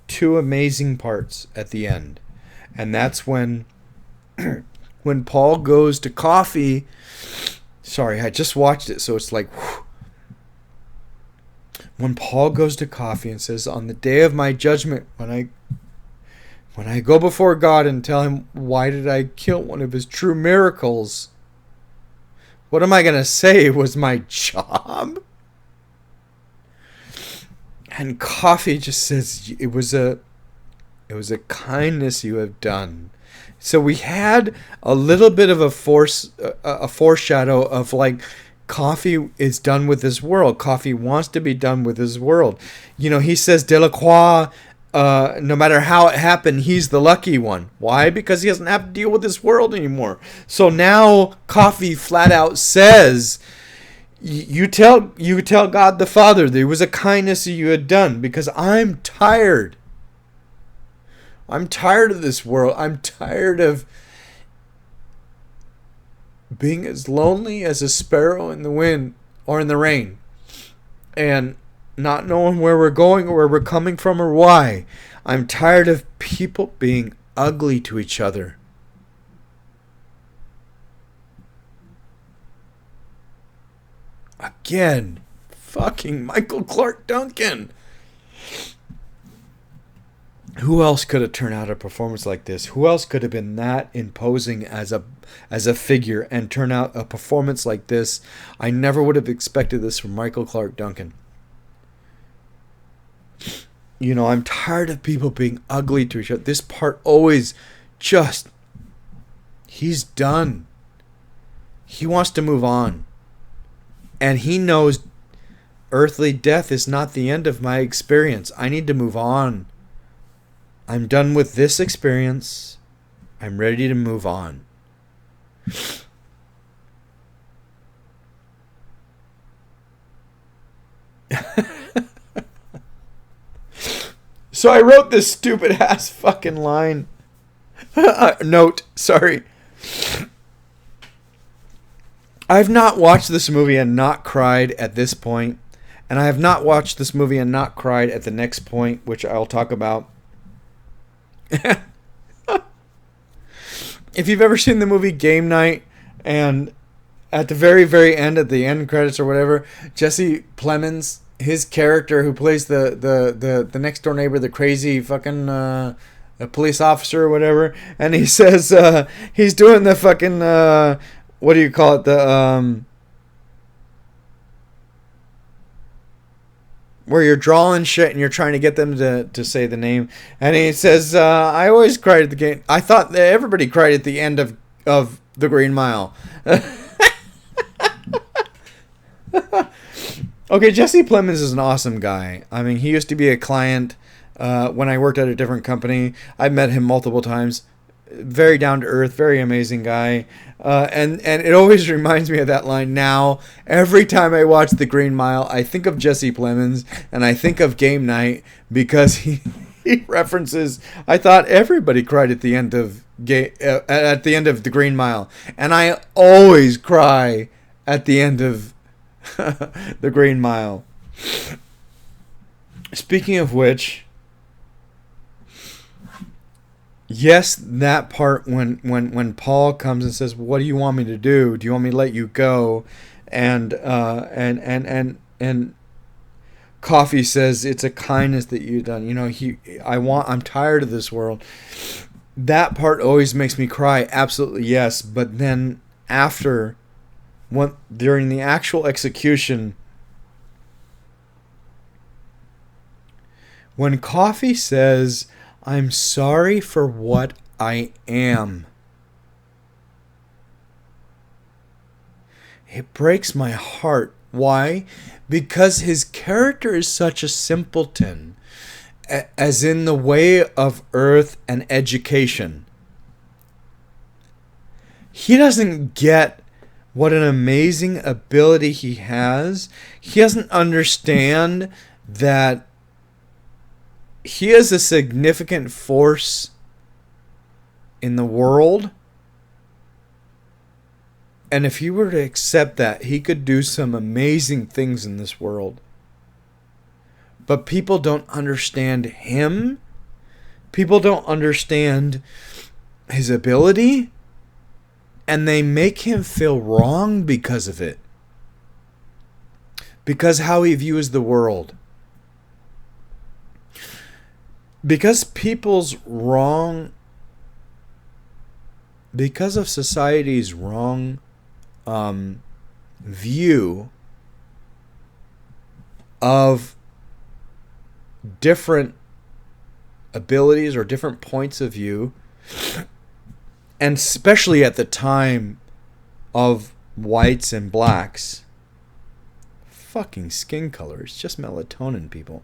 S1: two amazing parts at the end. And that's when when Paul goes to Coffee. Sorry, I just watched it, so it's like whew. when Paul goes to coffee and says, on the day of my judgment, when I go before God and tell him, why did I kill one of his true miracles? What am I going to say? It was my job? And coffee just says, it was a kindness you have done. So we had a little bit of a foreshadow of like, coffee is done with this world. Coffee wants to be done with this world. You know, he says Delacroix, no matter how it happened, he's the lucky one. Why? Because he doesn't have to deal with this world anymore. So now coffee flat out says, you tell God the Father there was a kindness you had done, because I'm tired. I'm tired of this world. I'm tired of being as lonely as a sparrow in the wind or in the rain, and not knowing where we're going or where we're coming from or why. I'm tired of people being ugly to each other. Again, fucking Michael Clarke Duncan. Who else could have turned out a performance like this? Who else could have been that imposing as a figure and turn out a performance like this? I never would have expected this from Michael Clarke Duncan. You know, I'm tired of people being ugly to each other. This part always just, he's done. He wants to move on. And he knows earthly death is not the end of my experience. I need to move on. I'm done with this experience. I'm ready to move on. So I wrote this stupid ass fucking line. Note, sorry. I've not watched this movie and not cried at this point, and I have not watched this movie and not cried at the next point, which I'll talk about. If you've ever seen the movie Game Night, and at the very, very end, at the end credits or whatever, Jesse Plemons, his character who plays the next door neighbor, the crazy fucking a police officer or whatever, and he says he's doing the fucking what do you call it, the where you're drawing shit and you're trying to get them to say the name, and he says I always cried at the game. I thought that everybody cried at the end of the Green Mile. Okay, Jesse Plemons is an awesome guy. I mean, he used to be a client when I worked at a different company. I met him multiple times. Very down to earth, very amazing guy. And it always reminds me of that line now. Every time I watch The Green Mile, I think of Jesse Plemons and I think of Game Night, because he references, I thought everybody cried at the end of The Green Mile. And I always cry at the end of The Green Mile. Speaking of which, yes, that part when Paul comes and says, "What do you want me to do? Do you want me to let you go?" And Coffee says, "It's a kindness that you've done. You know, I'm tired of this world." That part always makes me cry. Absolutely, yes. But then during the actual execution, when Coffee says, "I'm sorry for what I am," it breaks my heart. Why? Because his character is such a simpleton, as in the way of earth and education. He doesn't get what an amazing ability he has. He doesn't understand that he is a significant force in the world. And if he were to accept that, he could do some amazing things in this world. But people don't understand him. People don't understand his ability. And they make him feel wrong because of it. Because how he views the world. because because of society's wrong view of different abilities or different points of view, and especially at the time of whites and blacks, fucking skin color, it's just melatonin, people.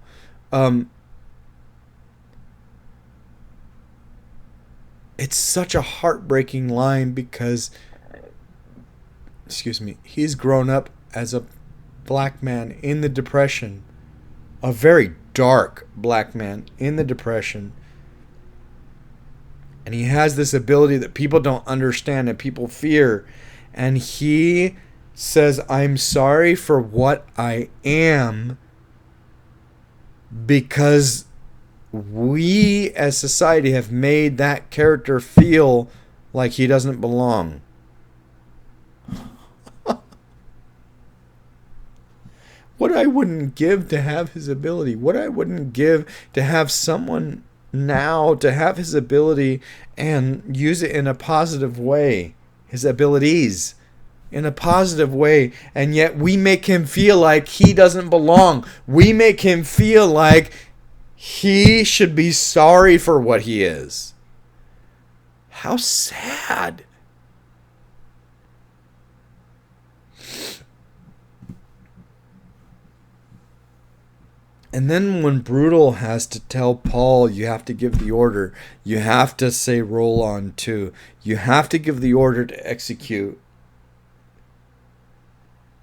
S1: It's such a heartbreaking line because, he's grown up as a black man in the Depression, a very dark black man in the Depression, and he has this ability that people don't understand and people fear, and he says, I'm sorry for what I am, because we as society have made that character feel like he doesn't belong. What I wouldn't give to have his ability. What I wouldn't give to have someone now to have his ability and use it in a positive way. His abilities in a positive way. And yet we make him feel like he doesn't belong. We make him feel like he should be sorry for what he is. How sad. And then when Brutal has to tell Paul, you have to give the order. You have to say roll on 2. You have to give the order to execute.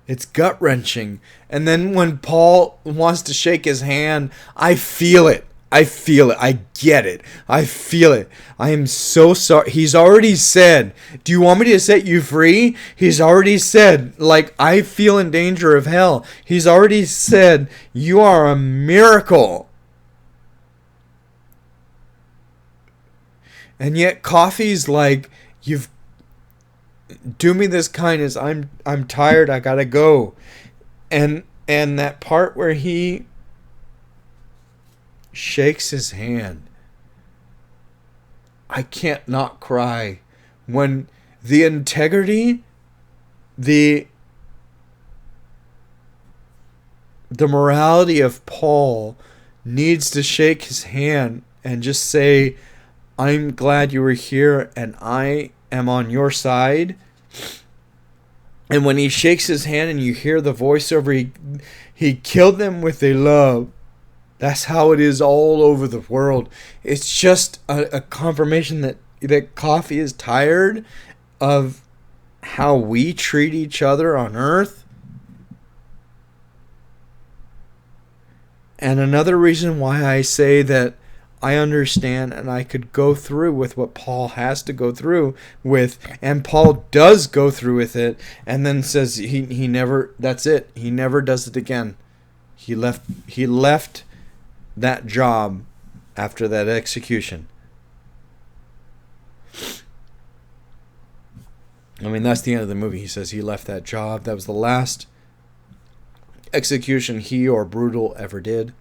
S1: It's gut-wrenching. And then when Paul wants to shake his hand, I feel it. I feel it. I get it. I feel it. I am so sorry. He's already said, do you want me to set you free? He's already said, like, I feel in danger of hell. He's already said, you are a miracle. And yet Coffee's like, you've do me this kindness. I'm tired. I gotta go. And that part where he shakes his hand, I can't not cry. When the integrity, the morality of Paul needs to shake his hand and just say, I'm glad you were here and I am on your side. And when he shakes his hand and you hear the voiceover, he killed them with a love. That's how it is all over the world. It's just a confirmation that Coffee is tired of how we treat each other on Earth. And another reason why I say that I understand and I could go through with what Paul has to go through with, and Paul does go through with it, and then says he never, that's it. He never does it again. He left that job after that execution. I mean, that's the end of the movie. He says he left that job. That was the last execution he or Brutal ever did.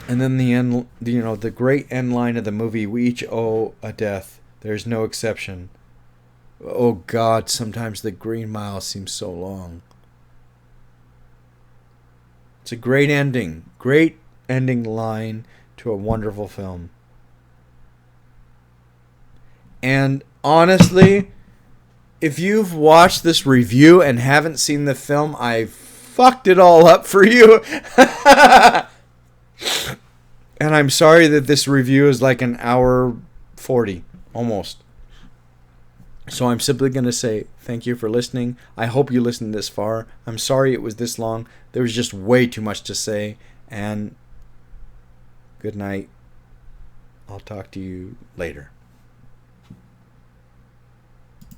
S1: And then the end, the great end line of the movie, we each owe a death. There's no exception. Oh God, sometimes the Green Mile seems so long. It's a great ending line to a wonderful film. And honestly, if you've watched this review and haven't seen the film, I fucked it all up for you. And I'm sorry that this review is like an hour 40, almost. So I'm simply going to say thank you for listening. I hope you listened this far. I'm sorry it was this long. There was just way too much to say. And good night. I'll talk to you later.